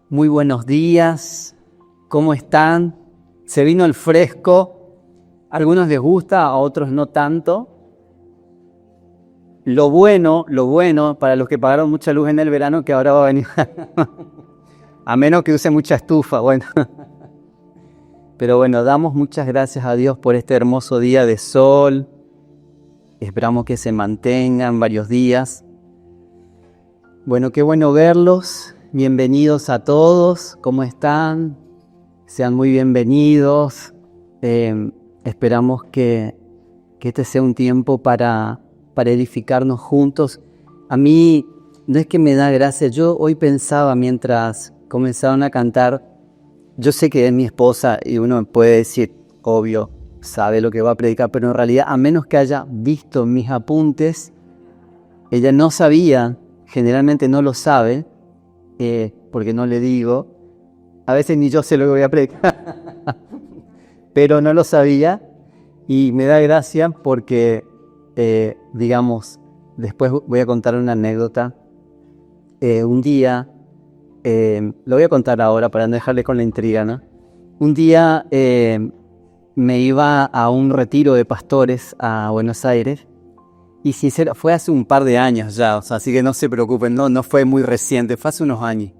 Muy buenos días, ¿cómo están? Se vino el fresco, a algunos les gusta, a otros no tanto. Lo bueno para los que pagaron mucha luz en el verano, que ahora va a venir, a menos que use mucha estufa, bueno. Pero bueno, damos muchas gracias a Dios por este hermoso día de sol. Esperamos que se mantengan varios días. Bueno, qué bueno verlos. Bienvenidos a todos. ¿Cómo están? Sean muy bienvenidos. Esperamos que este sea un tiempo para edificarnos juntos. A mí no es que me da gracia. Yo hoy pensaba mientras comenzaron a cantar, yo sé que es mi esposa y uno puede decir, obvio, sabe lo que va a predicar, pero en realidad, a menos que haya visto mis apuntes, ella no sabía, generalmente no lo sabe, porque no le digo, a veces ni yo sé lo que voy a predicar, pero no lo sabía y me da gracia porque, digamos, después voy a contar una anécdota. Un día, lo voy a contar ahora para no dejarle con la intriga, ¿no? Un día me iba a un retiro de pastores a Buenos Aires y sincero, fue hace un par de años ya, o sea, así que no se preocupen, no fue muy reciente, fue hace unos años.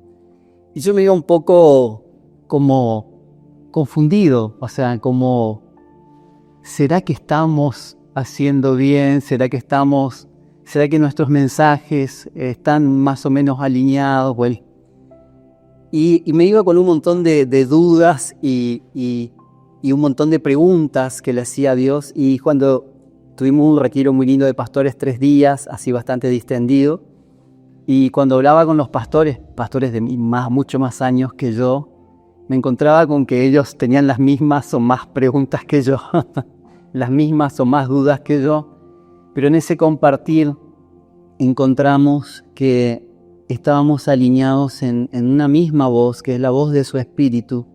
Y yo me iba un poco como confundido, o sea, como, ¿será que estamos haciendo bien? ¿Será que nuestros mensajes están más o menos alineados? Bueno, y me iba con un montón de dudas y un montón de preguntas que le hacía a Dios. Y cuando tuvimos un retiro muy lindo de pastores 3 días, así bastante distendido, y cuando hablaba con los pastores de mucho más años que yo, me encontraba con que ellos tenían las mismas o más preguntas que yo, las mismas o más dudas que yo, pero en ese compartir encontramos que estábamos alineados en una misma voz, que es la voz de su Espíritu,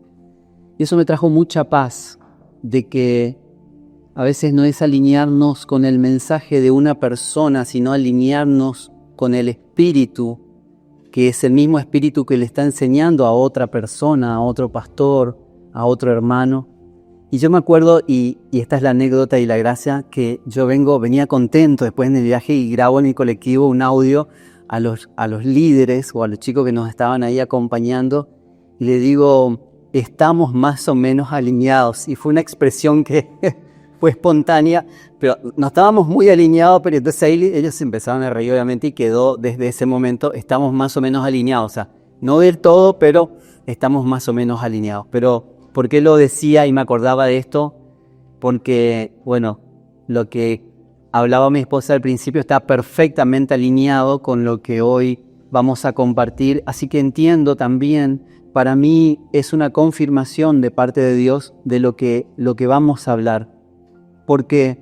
y eso me trajo mucha paz, de que a veces no es alinearnos con el mensaje de una persona, sino alinearnos con el Espíritu, que es el mismo Espíritu que le está enseñando a otra persona, a otro pastor, a otro hermano. Y yo me acuerdo, y esta es la anécdota y la gracia, que yo venía contento después en el viaje y grabo en mi colectivo un audio a los líderes o a los chicos que nos estaban ahí acompañando y le digo, estamos más o menos alineados. Y fue una expresión que fue espontánea, pero no estábamos muy alineados, pero entonces ahí ellos se empezaron a reír obviamente y quedó desde ese momento, estamos más o menos alineados, o sea, no del todo, pero estamos más o menos alineados. Pero, ¿por qué lo decía y me acordaba de esto? Porque, bueno, lo que hablaba mi esposa al principio está perfectamente alineado con lo que hoy vamos a compartir, así que entiendo también, para mí es una confirmación de parte de Dios de lo que vamos a hablar. Porque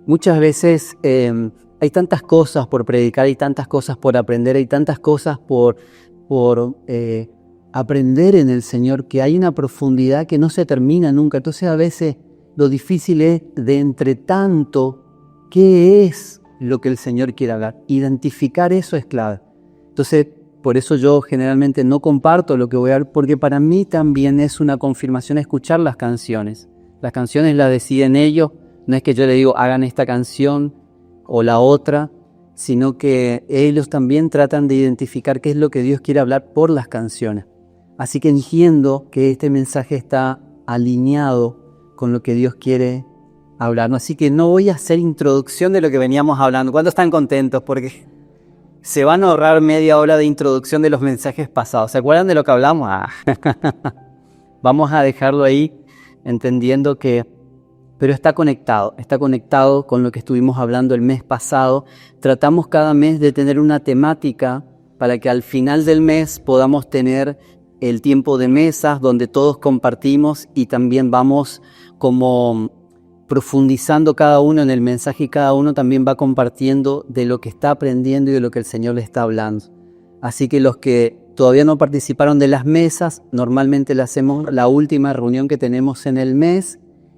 muchas veces hay tantas cosas por predicar, hay tantas cosas por aprender, hay tantas cosas por aprender en el Señor, que hay una profundidad que no se termina nunca. Entonces a veces lo difícil es de entre tanto, ¿qué es lo que el Señor quiere hablar? Identificar eso es clave. Entonces, por eso yo generalmente no comparto lo que voy a hablar, porque para mí también es una confirmación escuchar las canciones. Las canciones las deciden ellos. No es que yo le digo, hagan esta canción o la otra, sino que ellos también tratan de identificar qué es lo que Dios quiere hablar por las canciones. Así que entiendo que este mensaje está alineado con lo que Dios quiere hablarnos. Así que no voy a hacer introducción de lo que veníamos hablando. ¿Cuántos están contentos? Porque se van a ahorrar media hora de introducción de los mensajes pasados. ¿Se acuerdan de lo que hablamos? Vamos a dejarlo ahí, entendiendo que pero está conectado con lo que estuvimos hablando el mes pasado. Tratamos cada mes de tener una temática para que al final del mes podamos tener el tiempo de mesas donde todos compartimos y también vamos como profundizando cada uno en el mensaje y cada uno también va compartiendo de lo que está aprendiendo y de lo que el Señor le está hablando. Así que los que todavía no participaron de las mesas, normalmente le hacemos la última reunión que tenemos en el mes.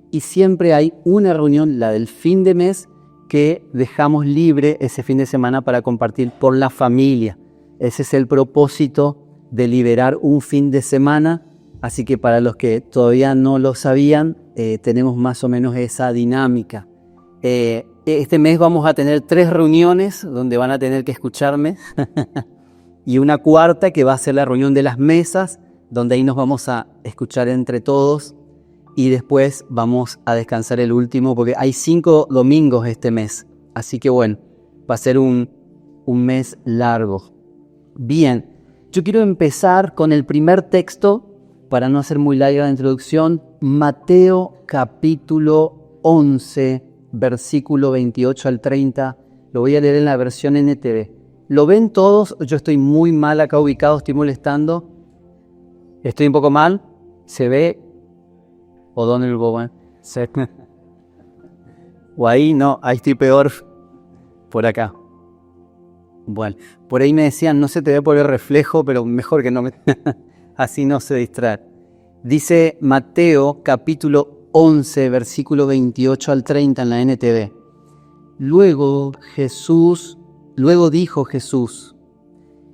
Y siempre hay una reunión, la del fin de mes, que dejamos libre ese fin de semana para compartir por la familia. Ese es el propósito liberar un fin de semana, así que para los que todavía no lo sabían, tenemos más o menos esa dinámica. Este mes vamos a tener 3 reuniones donde van a tener que escucharme y una cuarta que va a ser la reunión de las mesas, donde ahí nos vamos a escuchar entre todos y después vamos a descansar el último porque hay 5 domingos este mes, así que bueno, va a ser un mes largo. Bien, yo quiero empezar con el primer texto, para no hacer muy larga la introducción, Mateo capítulo 11, versículo 28 al 30, lo voy a leer en la versión NTV. ¿Lo ven todos? Yo estoy muy mal acá ubicado, estoy molestando. ¿Estoy un poco mal? ¿Se ve? ¿O dónde lo pongo? ¿O ahí? No, ahí estoy peor. Por acá. Bueno, por ahí me decían, no se te ve por el reflejo, pero mejor que no me... Así no se distrae. Dice Mateo capítulo 11, versículo 28 al 30 en la NTV. Luego dijo Jesús,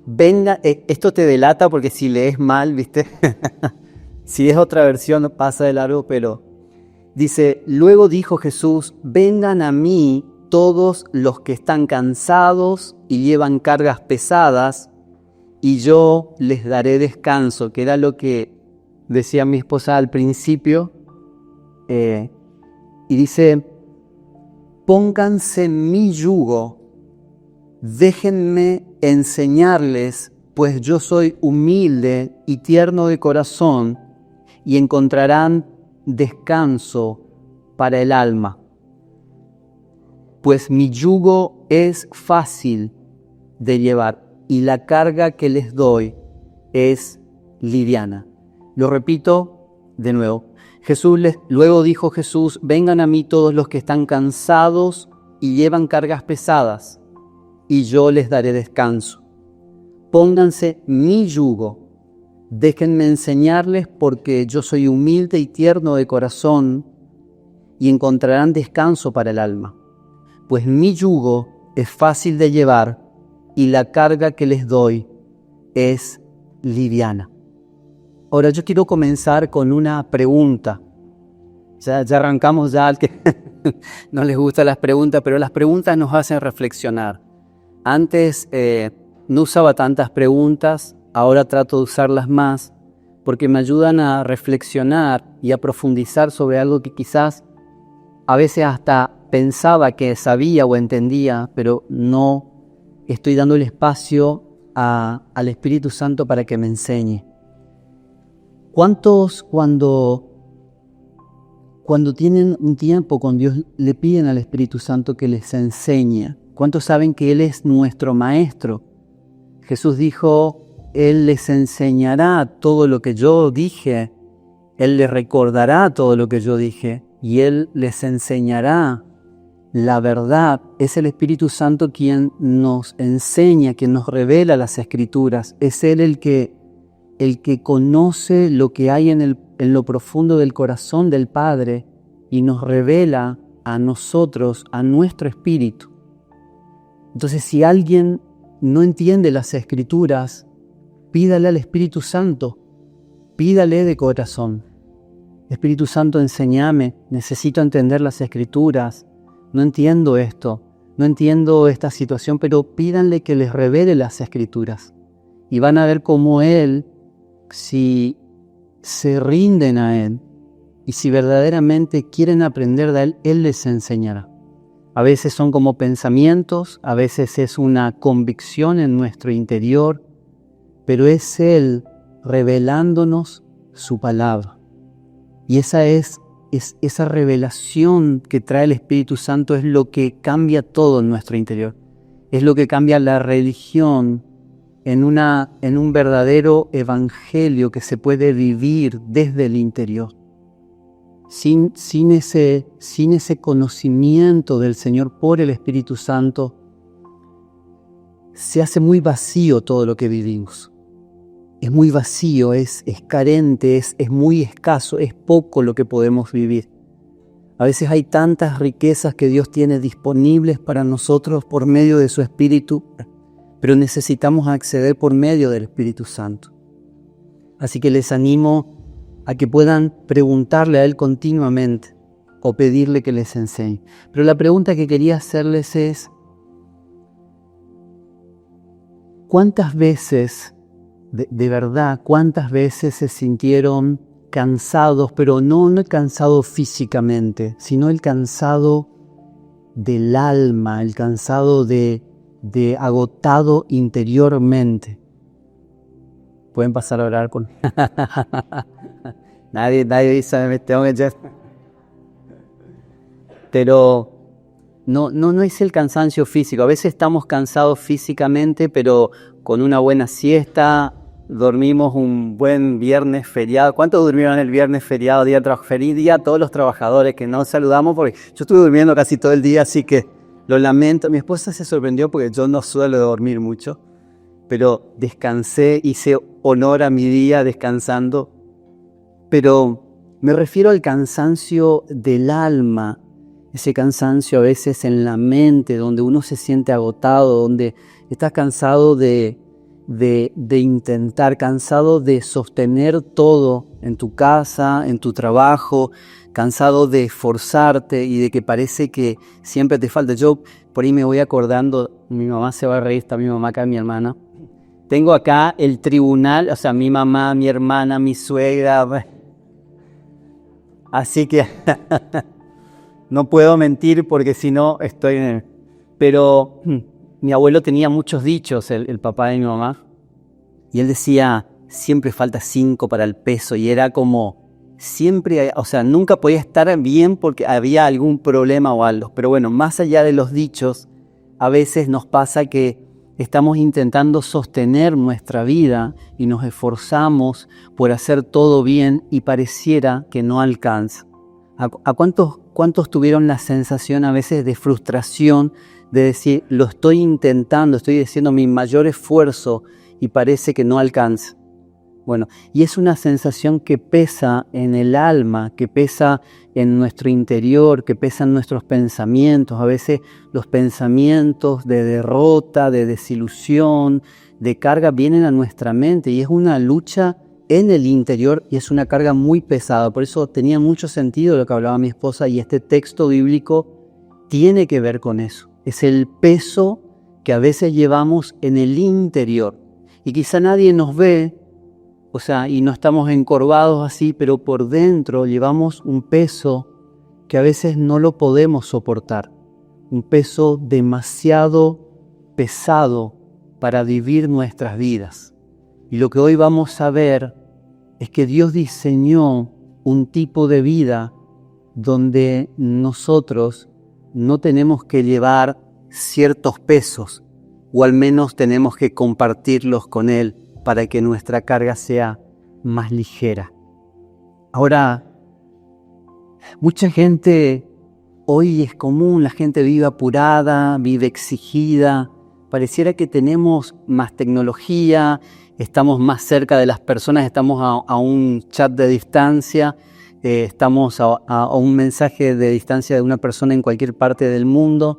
venga, esto te delata porque si lees mal, ¿viste? Si es otra versión pasa de largo, pero dice, luego dijo Jesús, vengan a mí todos los que están cansados y llevan cargas pesadas, y yo les daré descanso, que era lo que decía mi esposa al principio. Y dice, pónganse mi yugo, déjenme enseñarles, pues yo soy humilde y tierno de corazón, y encontrarán descanso para el alma. Pues mi yugo es fácil de llevar y la carga que les doy es liviana. Lo repito de nuevo. Luego dijo Jesús, vengan a mí todos los que están cansados y llevan cargas pesadas, y yo les daré descanso. Pónganse mi yugo, déjenme enseñarles, porque yo soy humilde y tierno de corazón, y encontrarán descanso para el alma. Pues mi yugo es fácil de llevar y la carga que les doy es liviana. Ahora yo quiero comenzar con una pregunta. Ya arrancamos ya al que no les gustan las preguntas, pero las preguntas nos hacen reflexionar. Antes no usaba tantas preguntas, ahora trato de usarlas más porque me ayudan a reflexionar y a profundizar sobre algo que quizás a veces hasta pensaba que sabía o entendía, pero no estoy dando el espacio al Espíritu Santo para que me enseñe. ¿Cuántos cuando tienen un tiempo con Dios le piden al Espíritu Santo que les enseñe? ¿Cuántos saben que Él es nuestro Maestro? Jesús dijo, Él les enseñará todo lo que yo dije, Él les recordará todo lo que yo dije y Él les enseñará la verdad. Es el Espíritu Santo quien nos enseña, quien nos revela las Escrituras. Es Él el que conoce lo que hay en lo profundo del corazón del Padre y nos revela a nosotros, a nuestro espíritu. Entonces, si alguien no entiende las Escrituras, pídale al Espíritu Santo, pídale de corazón. Espíritu Santo, enséñame, necesito entender las Escrituras, no entiendo esto, no entiendo esta situación, pero pídanle que les revele las Escrituras. Y van a ver cómo Él, si se rinden a Él y si verdaderamente quieren aprender de Él, Él les enseñará. A veces son como pensamientos, a veces es una convicción en nuestro interior, pero es Él revelándonos su palabra. Y esa revelación que trae el Espíritu Santo es lo que cambia todo en nuestro interior. Es lo que cambia la religión en un verdadero evangelio que se puede vivir desde el interior. Sin ese conocimiento del Señor por el Espíritu Santo, se hace muy vacío todo lo que vivimos. Es muy vacío, es carente, es muy escaso, es poco lo que podemos vivir. A veces hay tantas riquezas que Dios tiene disponibles para nosotros por medio de su Espíritu, pero necesitamos acceder por medio del Espíritu Santo. Así que les animo a que puedan preguntarle a Él continuamente o pedirle que les enseñe. Pero la pregunta que quería hacerles es, ¿cuántas veces, de verdad, cuántas veces se sintieron cansados, pero no el cansado físicamente, sino el cansado del alma, el cansado de agotado interiormente? Pueden pasar a orar con... nadie dice, me tengo que... Pero no es el cansancio físico. A veces estamos cansados físicamente, pero con una buena siesta, dormimos un buen viernes feriado. ¿Cuántos durmieron el viernes feriado, día de trabajo? Feliz día a todos los trabajadores que nos saludamos, porque yo estuve durmiendo casi todo el día, así que lo lamento. Mi esposa se sorprendió porque yo no suelo dormir mucho, pero descansé, hice honor a mi día descansando. Pero me refiero al cansancio del alma, ese cansancio a veces en la mente, donde uno se siente agotado, donde estás cansado de intentar, cansado de sostener todo en tu casa, en tu trabajo, cansado de esforzarte y de que parece que siempre te falta. Yo por ahí me voy acordando, mi mamá se va a reír, está mi mamá acá, mi hermana. Tengo acá el tribunal, o sea, mi mamá, mi hermana, mi suegra. Así que no puedo mentir porque si no estoy en el... Pero mi abuelo tenía muchos dichos, el papá de mi mamá, y él decía, siempre falta 5 para el peso, y era como, siempre, o sea, nunca podía estar bien porque había algún problema o algo. Pero bueno, más allá de los dichos, a veces nos pasa que estamos intentando sostener nuestra vida y nos esforzamos por hacer todo bien y pareciera que no alcanza. ¿A cuántos tuvieron la sensación a veces de frustración de decir, lo estoy intentando, estoy haciendo mi mayor esfuerzo y parece que no alcanza? Bueno, y es una sensación que pesa en el alma, que pesa en nuestro interior, que pesa en nuestros pensamientos. A veces los pensamientos de derrota, de desilusión, de carga vienen a nuestra mente y es una lucha en el interior y es una carga muy pesada. Por eso tenía mucho sentido lo que hablaba mi esposa y este texto bíblico tiene que ver con eso. Es el peso que a veces llevamos en el interior y quizá nadie nos ve, o sea, y no estamos encorvados así, pero por dentro llevamos un peso que a veces no lo podemos soportar. Un peso demasiado pesado para vivir nuestras vidas. Y lo que hoy vamos a ver es que Dios diseñó un tipo de vida donde nosotros no tenemos que llevar ciertos pesos, o al menos tenemos que compartirlos con Él, para que nuestra carga sea más ligera. Ahora, mucha gente, hoy es común, la gente vive apurada, vive exigida, pareciera que tenemos más tecnología, estamos más cerca de las personas, estamos a un chat de distancia, estamos a un mensaje de distancia de una persona en cualquier parte del mundo,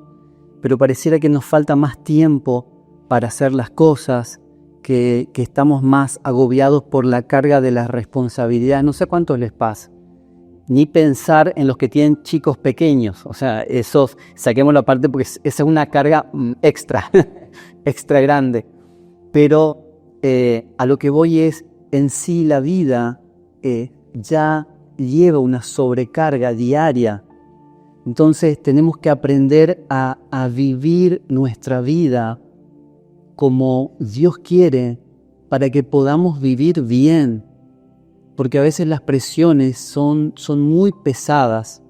pero pareciera que nos falta más tiempo para hacer las cosas, que estamos más agobiados por la carga de las responsabilidades. No sé cuántos les pasa. Ni pensar en los que tienen chicos pequeños. O sea, esos, saquemos la parte porque esa es una carga extra, extra grande. Pero a lo que voy es, en sí la vida ya lleva una sobrecarga diaria. Entonces tenemos que aprender a vivir nuestra vida como Dios quiere para que podamos vivir bien, porque a veces las presiones son muy pesadas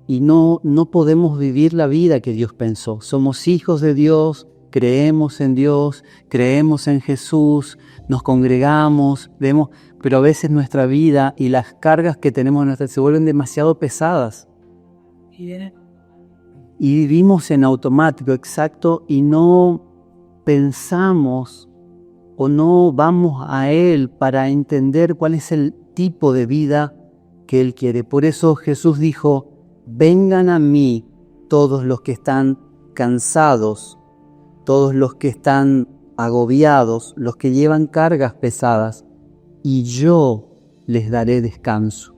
y no podemos vivir la vida que Dios pensó. Somos hijos de Dios, creemos en Dios, creemos en Jesús, nos congregamos, vemos, pero a veces nuestra vida y las cargas que tenemos se vuelven demasiado pesadas. Y vivimos en automático, exacto, y no pensamos o no vamos a Él para entender cuál es el tipo de vida que Él quiere. Por eso Jesús dijo, vengan a mí todos los que están cansados, todos los que están agobiados, los que llevan cargas pesadas, y yo les daré descanso.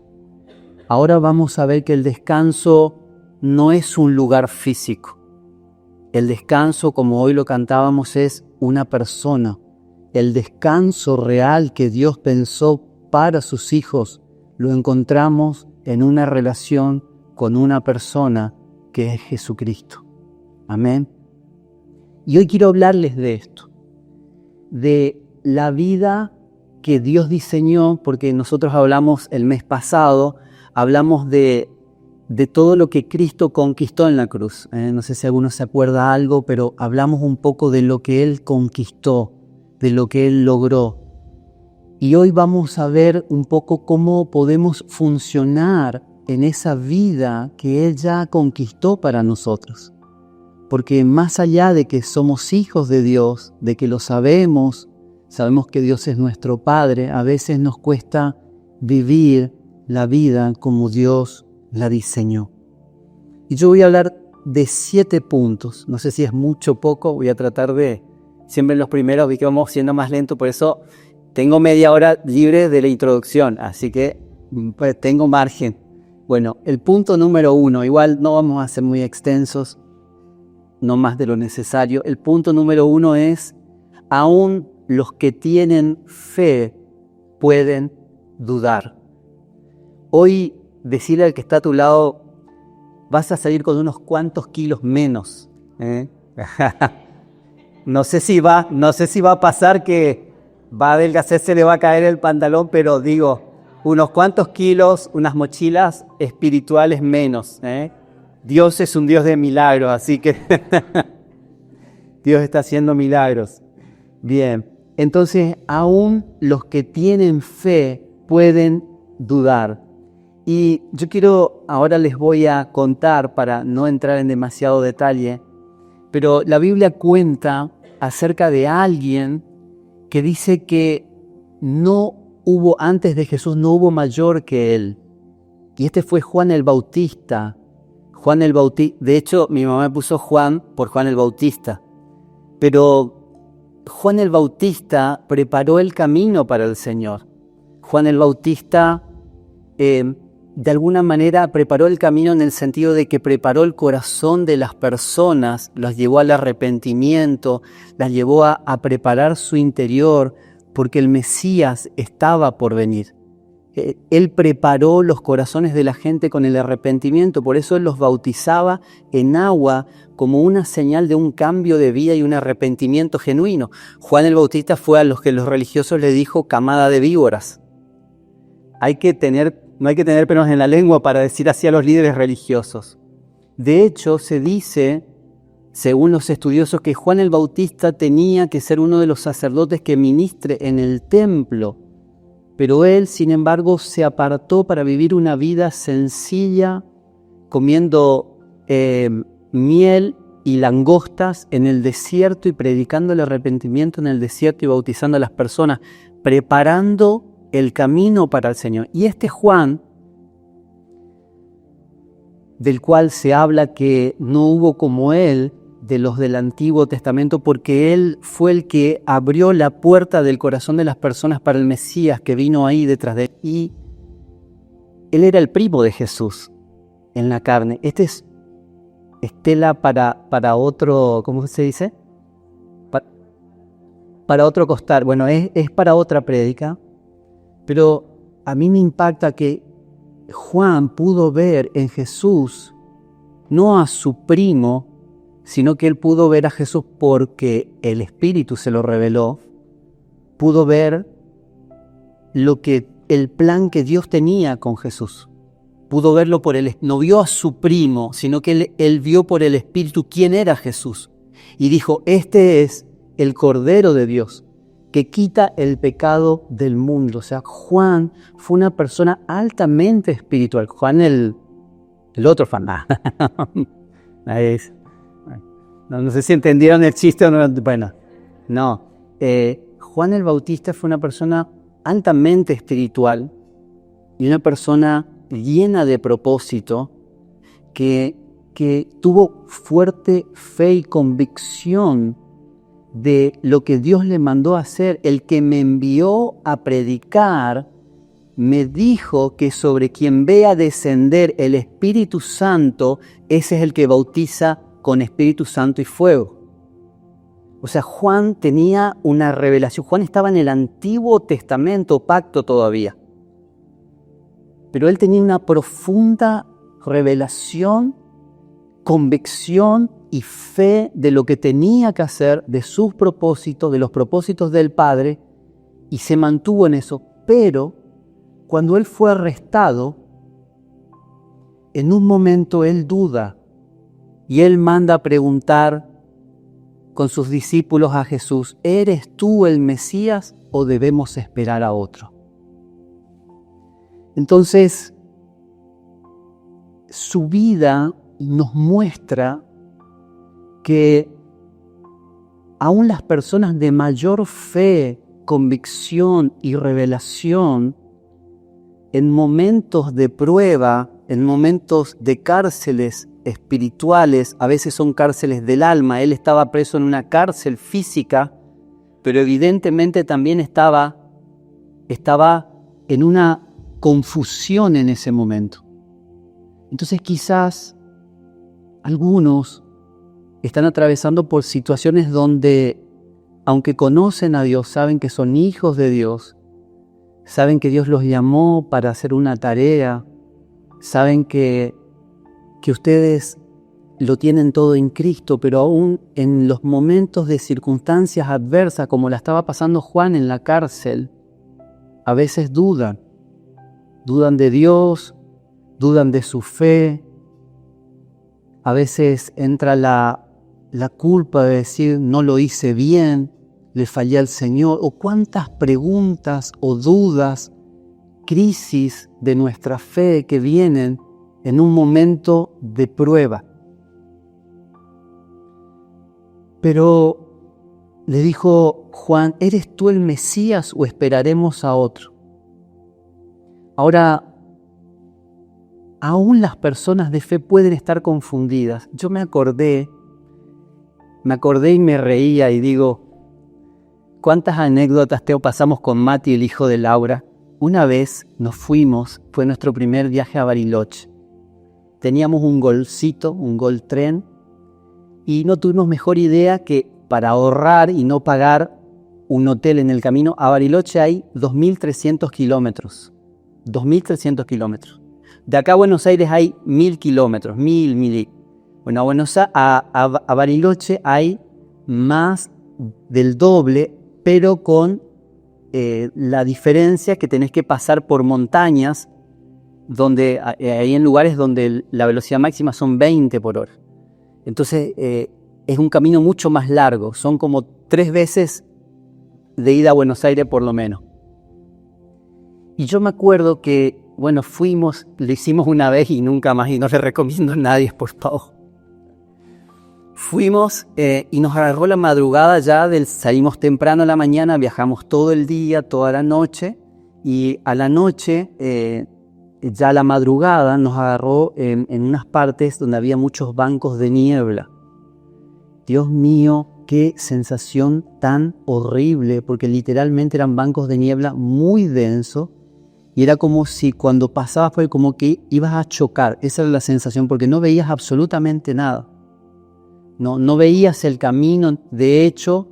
Ahora vamos a ver que el descanso no es un lugar físico. El descanso, como hoy lo cantábamos, es una persona. El descanso real que Dios pensó para sus hijos lo encontramos en una relación con una persona que es Jesucristo. Amén. Y hoy quiero hablarles de esto, de la vida que Dios diseñó, porque nosotros hablamos el mes pasado, hablamos de todo lo que Cristo conquistó en la cruz. No sé si alguno se acuerda algo, pero hablamos un poco de lo que Él conquistó, de lo que Él logró. Y hoy vamos a ver un poco cómo podemos funcionar en esa vida que Él ya conquistó para nosotros. Porque más allá de que somos hijos de Dios, de que lo sabemos que Dios es nuestro Padre, a veces nos cuesta vivir la vida como Dios la diseñó. Y yo voy a hablar de 7 puntos. No sé si es mucho o poco, voy a tratar de, siempre en los primeros vi que vamos siendo más lento, por eso tengo media hora libre de la introducción, así que pues, tengo margen. Bueno, el punto número 1, igual no vamos a ser muy extensos, no más de lo necesario. El punto número 1 es, aún los que tienen fe pueden dudar. Hoy decirle al que está a tu lado, vas a salir con unos cuantos kilos menos. No sé si va a pasar que va a adelgazar, se le va a caer el pantalón, pero digo, unos cuantos kilos, unas mochilas espirituales menos. Dios es un Dios de milagros, así que Dios está haciendo milagros. Bien, entonces aún los que tienen fe pueden dudar. Y yo ahora les voy a contar, para no entrar en demasiado detalle, pero la Biblia cuenta acerca de alguien que dice que antes de Jesús no hubo mayor que él. Y este fue Juan el Bautista. De hecho, mi mamá me puso Juan por Juan el Bautista. Pero Juan el Bautista preparó el camino para el Señor. Juan el Bautista de alguna manera preparó el camino en el sentido de que preparó el corazón de las personas, las llevó al arrepentimiento, las llevó a preparar su interior, porque el Mesías estaba por venir. Él preparó los corazones de la gente con el arrepentimiento, por eso Él los bautizaba en agua como una señal de un cambio de vida y un arrepentimiento genuino. Juan el Bautista fue a los que los religiosos le dijo camada de víboras. No hay que tener pelos en la lengua para decir así a los líderes religiosos. De hecho, se dice, según los estudiosos, que Juan el Bautista tenía que ser uno de los sacerdotes que ministre en el templo. Pero él, sin embargo, se apartó para vivir una vida sencilla, comiendo miel y langostas en el desierto y predicando el arrepentimiento en el desierto y bautizando a las personas, preparando el camino para el Señor. Y este Juan, del cual se habla que no hubo como él de los del Antiguo Testamento, porque él fue el que abrió la puerta del corazón de las personas para el Mesías que vino ahí detrás de él. Y él era el primo de Jesús en la carne. Este es estela para otro, ¿cómo se dice? Para otro costal. Bueno, es para otra prédica. Pero a mí me impacta que Juan pudo ver en Jesús no a su primo, sino que él pudo ver a Jesús porque el Espíritu se lo reveló. Pudo ver el plan que Dios tenía con Jesús. Pudo verlo no vio a su primo, sino que él vio por el Espíritu quién era Jesús. Y dijo, este es el Cordero de Dios, que quita el pecado del mundo. O sea, Juan fue una persona altamente espiritual. Juan el otro fan. No sé si entendieron el chiste o no. Bueno, no. Juan el Bautista fue una persona altamente espiritual y una persona llena de propósito que tuvo fuerte fe y convicción de lo que Dios le mandó a hacer. El que me envió a predicar me dijo que sobre quien vea descender el Espíritu Santo, ese es el que bautiza con Espíritu Santo y fuego. O sea, Juan tenía una revelación. Juan estaba en el Antiguo Testamento, pacto todavía. Pero él tenía una profunda revelación, convicción y fe de lo que tenía que hacer, de sus propósitos, de los propósitos del Padre, y se mantuvo en eso. Pero cuando él fue arrestado, en un momento él duda y él manda a preguntar con sus discípulos a Jesús: ¿eres tú el Mesías o debemos esperar a otro? Entonces, su vida nos muestra que aún las personas de mayor fe, convicción y revelación, en momentos de prueba, en momentos de cárceles espirituales, a veces son cárceles del alma. Él estaba preso en una cárcel física, pero evidentemente también estaba en una confusión en ese momento. Entonces quizás algunos están atravesando por situaciones donde, aunque conocen a Dios, saben que son hijos de Dios, saben que Dios los llamó para hacer una tarea, saben que ustedes lo tienen todo en Cristo, pero aún en los momentos de circunstancias adversas, como la estaba pasando Juan en la cárcel, a veces dudan de Dios, dudan de su fe. A veces entra la culpa de decir: no lo hice bien, le fallé al Señor, o cuántas preguntas o dudas, crisis de nuestra fe que vienen en un momento de prueba. Pero le dijo Juan: ¿eres tú el Mesías o esperaremos a otro? Ahora, aún las personas de fe pueden estar confundidas. Yo me acordé y me reía y digo: ¿cuántas anécdotas pasamos con Mati, el hijo de Laura? Una vez nos fuimos, fue nuestro primer viaje a Bariloche. Teníamos un golcito, un Gol Tren, y no tuvimos mejor idea que, para ahorrar y no pagar un hotel en el camino, a Bariloche hay 2.300 kilómetros. 2.300 kilómetros. De acá a Buenos Aires hay 1.000 kilómetros, 1.000. Bueno, a Bariloche hay más del doble, pero con la diferencia que tenés que pasar por montañas, donde hay en lugares donde la velocidad máxima son 20 por hora. Entonces es un camino mucho más largo, son como 3 veces de ida a Buenos Aires por lo menos. Y yo me acuerdo que, bueno, fuimos, lo hicimos una vez y nunca más, y no le recomiendo a nadie, por favor. Fuimos y nos agarró la madrugada ya, salimos temprano a la mañana, viajamos todo el día, toda la noche, y a la noche, ya a la madrugada, nos agarró en unas partes donde había muchos bancos de niebla. Dios mío, qué sensación tan horrible, porque literalmente eran bancos de niebla muy densos, y era como si cuando pasabas por él, como que ibas a chocar. Esa era la sensación, porque no veías absolutamente nada. No veías el camino. De hecho,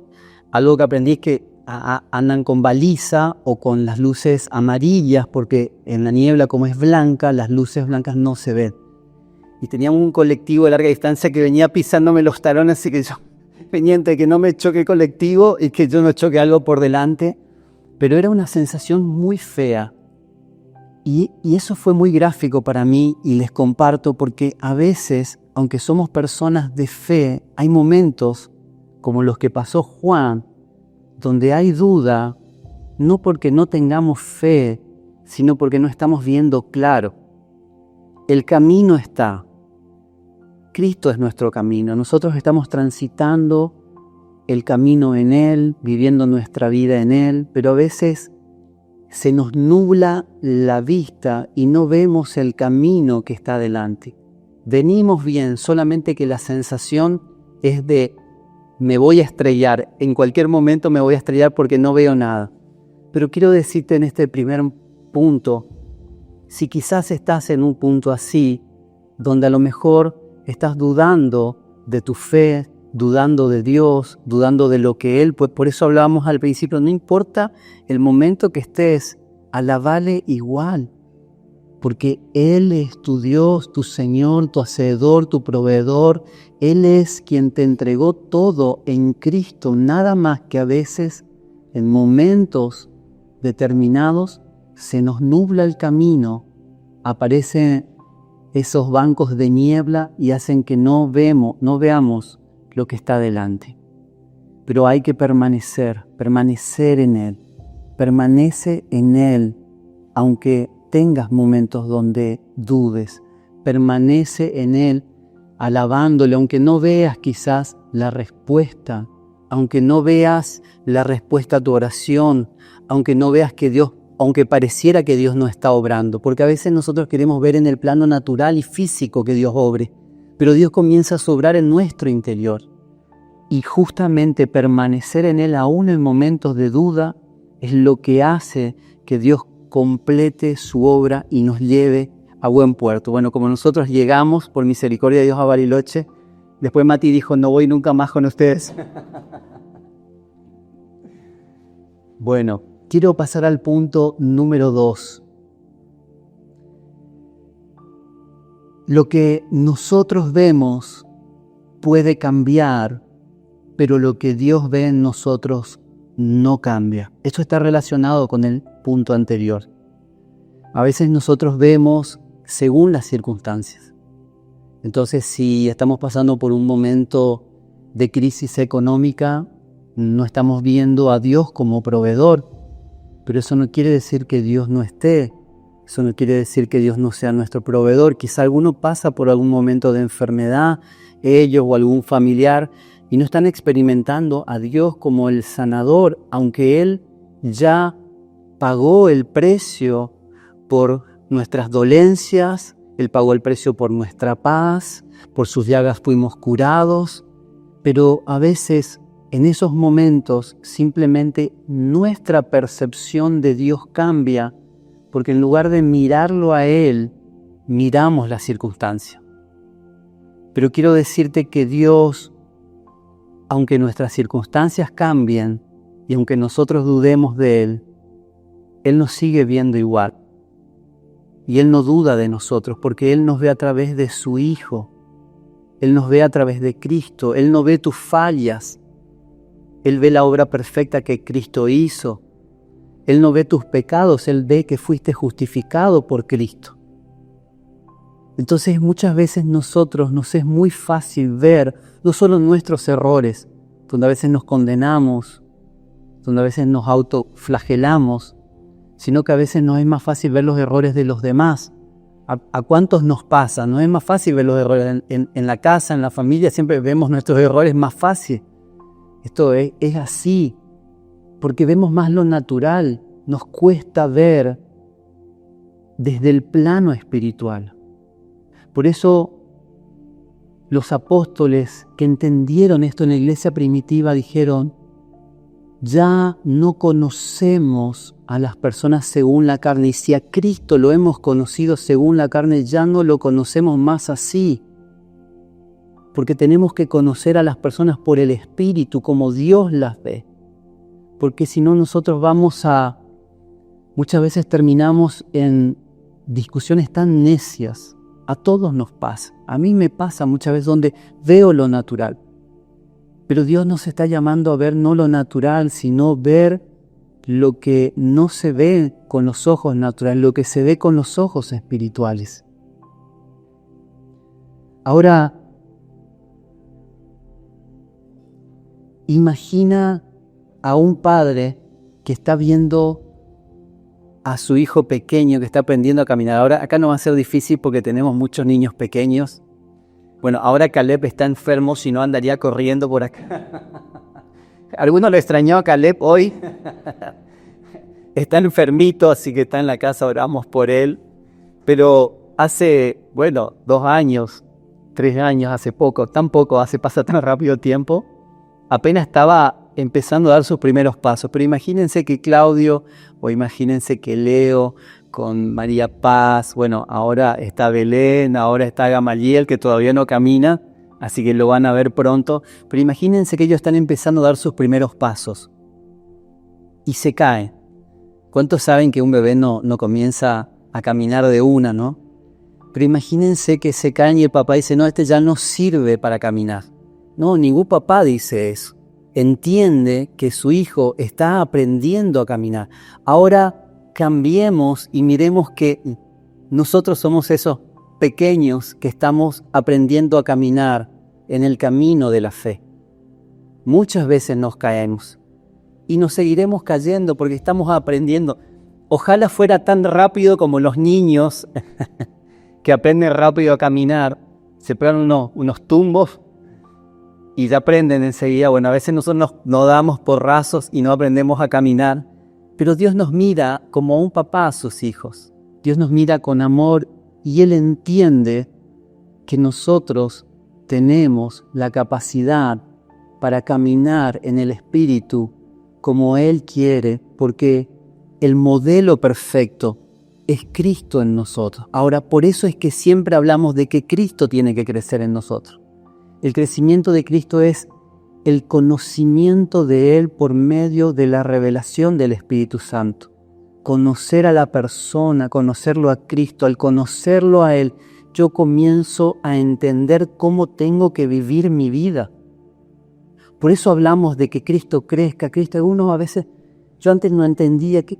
algo que aprendí es que andan con baliza o con las luces amarillas, porque en la niebla, como es blanca, las luces blancas no se ven. Y teníamos un colectivo de larga distancia que venía pisándome los talones, así que yo, pendiente de que no me choque el colectivo y que yo no choque algo por delante. Pero era una sensación muy fea. Y eso fue muy gráfico para mí, y les comparto porque a veces, aunque somos personas de fe, hay momentos como los que pasó Juan, donde hay duda, no porque no tengamos fe, sino porque no estamos viendo claro. El camino está. Cristo es nuestro camino. Nosotros estamos transitando el camino en Él, viviendo nuestra vida en Él, pero a veces se nos nubla la vista y no vemos el camino que está delante. Venimos bien, solamente que la sensación es de me voy a estrellar, en cualquier momento me voy a estrellar porque no veo nada. Pero quiero decirte en este primer punto, si quizás estás en un punto así, donde a lo mejor estás dudando de tu fe, dudando de Dios, dudando de lo que Él, pues por eso hablábamos al principio, no importa el momento que estés, alabale igual, porque Él es tu Dios, tu Señor, tu Hacedor, tu Proveedor. Él es quien te entregó todo en Cristo, nada más que a veces en momentos determinados se nos nubla el camino, aparecen esos bancos de niebla y hacen que no veamos lo que está delante. Pero hay que permanecer en Él. Permanece en Él, aunque tengas momentos donde dudes. Permanece en Él, alabándole, aunque no veas quizás la respuesta, aunque no veas la respuesta a tu oración, aunque no veas que Dios, aunque pareciera que Dios no está obrando, porque a veces nosotros queremos ver en el plano natural y físico que Dios obre, pero Dios comienza a obrar en nuestro interior. Y justamente permanecer en Él aún en momentos de duda es lo que hace que Dios complete su obra y nos lleve a buen puerto. Bueno, como nosotros llegamos por misericordia de Dios a Bariloche, después Mati dijo, no voy nunca más con ustedes. Bueno, quiero pasar al punto número 2. Lo que nosotros vemos puede cambiar, pero lo que Dios ve en nosotros no cambia. Esto está relacionado con el punto anterior. A veces nosotros vemos según las circunstancias. Entonces, si estamos pasando por un momento de crisis económica, no estamos viendo a Dios como proveedor, pero eso no quiere decir que Dios no esté. Eso no quiere decir que Dios no sea nuestro proveedor. Quizá alguno pasa por algún momento de enfermedad, ellos o algún familiar, y no están experimentando a Dios como el sanador, aunque Él ya pagó el precio por nuestras dolencias, Él pagó el precio por nuestra paz, por sus llagas fuimos curados, pero a veces en esos momentos simplemente nuestra percepción de Dios cambia, porque en lugar de mirarlo a Él, miramos la circunstancia. Pero quiero decirte que Dios, aunque nuestras circunstancias cambien y aunque nosotros dudemos de Él nos sigue viendo igual. Y Él no duda de nosotros porque Él nos ve a través de su Hijo. Él nos ve a través de Cristo. Él no ve tus fallas. Él ve la obra perfecta que Cristo hizo. Él no ve tus pecados. Él ve que fuiste justificado por Cristo. Entonces muchas veces nosotros nos es muy fácil ver no solo nuestros errores, donde a veces nos condenamos, donde a veces nos autoflagelamos, sino que a veces nos es más fácil ver los errores de los demás. ¿A cuántos nos pasa? No es más fácil ver los errores en la casa, en la familia, siempre vemos nuestros errores más fácil. Esto es así, porque vemos más lo natural, nos cuesta ver desde el plano espiritual. Por eso los apóstoles que entendieron esto en la iglesia primitiva dijeron, ya no conocemos a las personas según la carne, y si a Cristo lo hemos conocido según la carne, ya no lo conocemos más así. Porque tenemos que conocer a las personas por el Espíritu, como Dios las ve. Porque si no, nosotros muchas veces terminamos en discusiones tan necias. A todos nos pasa. A mí me pasa muchas veces donde veo lo natural. Pero Dios nos está llamando a ver no lo natural, sino ver lo que no se ve con los ojos naturales, lo que se ve con los ojos espirituales. Ahora, imagina a un padre que está viendo a su hijo pequeño que está aprendiendo a caminar. Ahora, acá no va a ser difícil porque tenemos muchos niños pequeños. Bueno, ahora Caleb está enfermo, si no andaría corriendo por acá. ¿Alguno lo extrañó a Caleb hoy? Está enfermito, así que está en la casa, oramos por él. Pero hace, 2 años, 3 años, hace poco, pasa tan rápido el tiempo. apenas estaba empezando a dar sus primeros pasos. Pero imagínense que Claudio, o imagínense que Leo, con María Paz, bueno, ahora está Belén, ahora está Gamaliel, que todavía no camina, así que lo van a ver pronto. Pero imagínense que ellos están empezando a dar sus primeros pasos y se caen. ¿Cuántos saben que un bebé no comienza a caminar de una, no? Pero imagínense que se caen y el papá dice, no, este ya no sirve para caminar. No, ningún papá dice eso. Entiende que su hijo está aprendiendo a caminar. Ahora cambiemos y miremos que nosotros somos esos pequeños que estamos aprendiendo a caminar en el camino de la fe. Muchas veces nos caemos y nos seguiremos cayendo porque estamos aprendiendo. Ojalá fuera tan rápido como los niños que aprenden rápido a caminar, se pegan unos tumbos y ya aprenden enseguida. Bueno, a veces nosotros nos damos porrazos y no aprendemos a caminar, pero Dios nos mira como un papá a sus hijos. Dios nos mira con amor y Él entiende que nosotros tenemos la capacidad para caminar en el Espíritu como Él quiere, porque el modelo perfecto es Cristo en nosotros. Ahora, por eso es que siempre hablamos de que Cristo tiene que crecer en nosotros. El crecimiento de Cristo es el conocimiento de Él por medio de la revelación del Espíritu Santo. Conocer a la persona, conocerlo a Cristo. Al conocerlo a Él, yo comienzo a entender cómo tengo que vivir mi vida. Por eso hablamos de que Cristo crezca. Uno a veces, yo antes no entendía que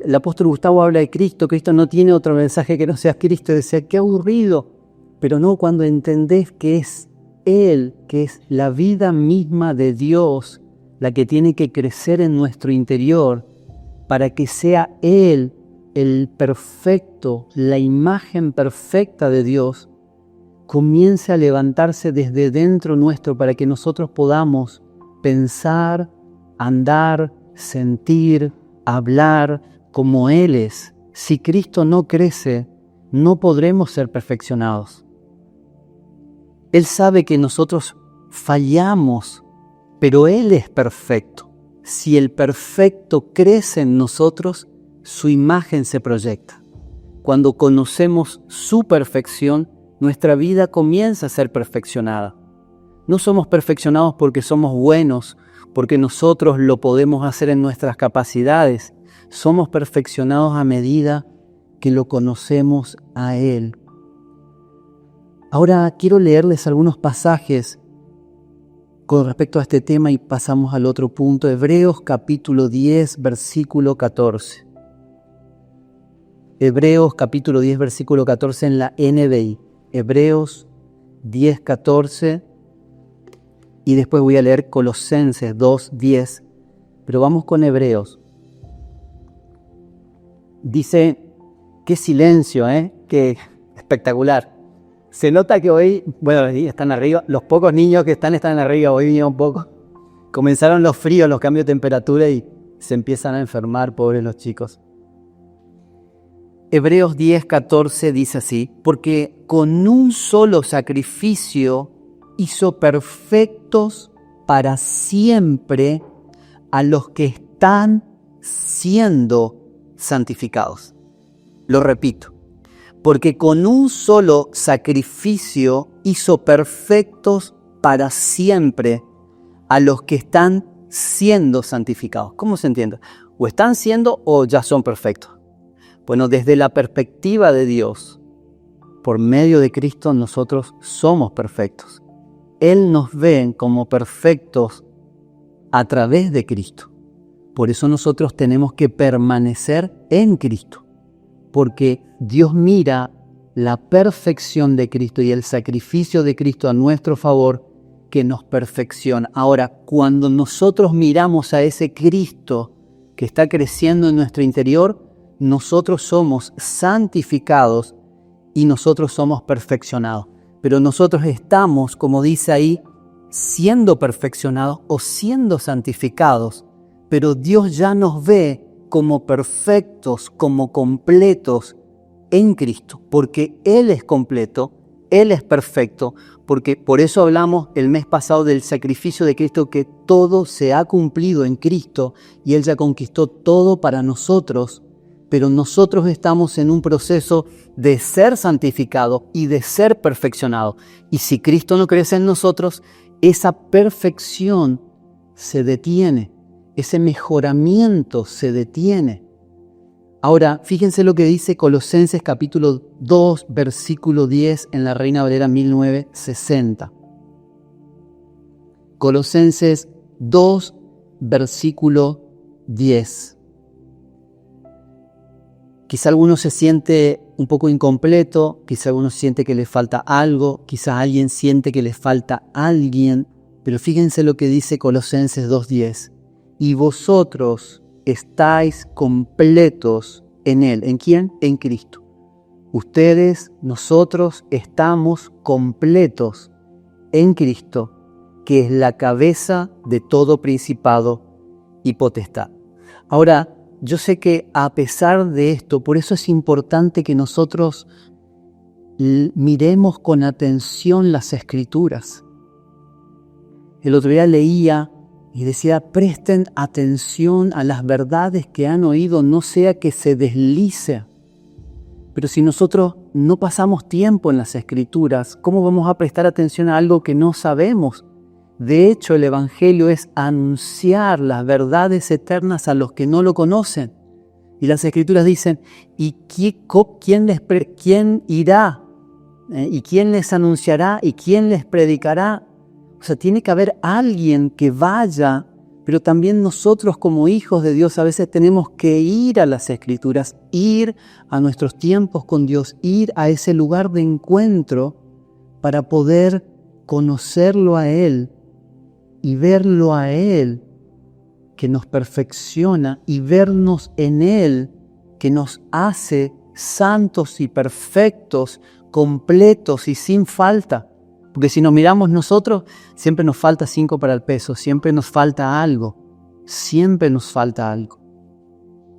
el apóstol Gustavo habla de Cristo. Cristo no tiene otro mensaje que no sea Cristo. Decía, qué aburrido. Pero no, cuando entendés que es Él, que es la vida misma de Dios, la que tiene que crecer en nuestro interior para que sea Él el perfecto, la imagen perfecta de Dios, comience a levantarse desde dentro nuestro para que nosotros podamos pensar, andar, sentir, hablar como Él es. Si Cristo no crece, no podremos ser perfeccionados. Él sabe que nosotros fallamos, pero Él es perfecto. Si el perfecto crece en nosotros, su imagen se proyecta. Cuando conocemos su perfección, nuestra vida comienza a ser perfeccionada. No somos perfeccionados porque somos buenos, porque nosotros lo podemos hacer en nuestras capacidades. Somos perfeccionados a medida que lo conocemos a Él. Ahora quiero leerles algunos pasajes con respecto a este tema y pasamos al otro punto. Hebreos capítulo 10, versículo 14. Hebreos capítulo 10, versículo 14 en la NBI. Hebreos 10, 14. Y después voy a leer Colosenses 2, 10. Pero vamos con Hebreos. Dice, qué silencio, qué espectacular. Se nota que hoy, bueno, están arriba, los pocos niños que están arriba, hoy vinieron un poco. Comenzaron los fríos, los cambios de temperatura y se empiezan a enfermar, pobres los chicos. Hebreos 10, 14 dice así, porque con un solo sacrificio hizo perfectos para siempre a los que están siendo santificados. Lo repito. Porque con un solo sacrificio hizo perfectos para siempre a los que están siendo santificados. ¿Cómo se entiende? O están siendo o ya son perfectos. Bueno, desde la perspectiva de Dios, por medio de Cristo nosotros somos perfectos. Él nos ve como perfectos a través de Cristo. Por eso nosotros tenemos que permanecer en Cristo. Porque Dios mira la perfección de Cristo y el sacrificio de Cristo a nuestro favor que nos perfecciona. Ahora, cuando nosotros miramos a ese Cristo que está creciendo en nuestro interior, nosotros somos santificados y nosotros somos perfeccionados. Pero nosotros estamos, como dice ahí, siendo perfeccionados o siendo santificados. Pero Dios ya nos ve como perfectos, como completos en Cristo, porque Él es completo, Él es perfecto, porque por eso hablamos el mes pasado del sacrificio de Cristo, que todo se ha cumplido en Cristo y Él ya conquistó todo para nosotros, pero nosotros estamos en un proceso de ser santificados y de ser perfeccionados. Y si Cristo no crece en nosotros, esa perfección se detiene, ese mejoramiento se detiene. Ahora, fíjense lo que dice Colosenses capítulo 2, versículo 10 en la Reina Valera 1960. Colosenses 2, versículo 10. Quizá alguno se siente un poco incompleto, quizá alguno siente que le falta algo, quizá alguien siente que le falta alguien, pero fíjense lo que dice Colosenses 2:10. Y vosotros estáis completos en Él. ¿En quién? En Cristo. Ustedes, nosotros estamos completos en Cristo, que es la cabeza de todo principado y potestad. Ahora, yo sé que a pesar de esto, por eso es importante que nosotros miremos con atención las Escrituras. El otro día leía y decía, presten atención a las verdades que han oído, no sea que se deslice. Pero si nosotros no pasamos tiempo en las Escrituras, ¿cómo vamos a prestar atención a algo que no sabemos? De hecho, el Evangelio es anunciar las verdades eternas a los que no lo conocen. Y las Escrituras dicen, ¿y quién irá? ¿Y quién les anunciará? ¿Y quién les predicará? O sea, tiene que haber alguien que vaya, pero también nosotros como hijos de Dios a veces tenemos que ir a las Escrituras, ir a nuestros tiempos con Dios, ir a ese lugar de encuentro para poder conocerlo a Él y verlo a Él, que nos perfecciona, y vernos en Él, que nos hace santos y perfectos, completos y sin falta. Porque si nos miramos nosotros, siempre nos falta 5 para el peso, siempre nos falta algo,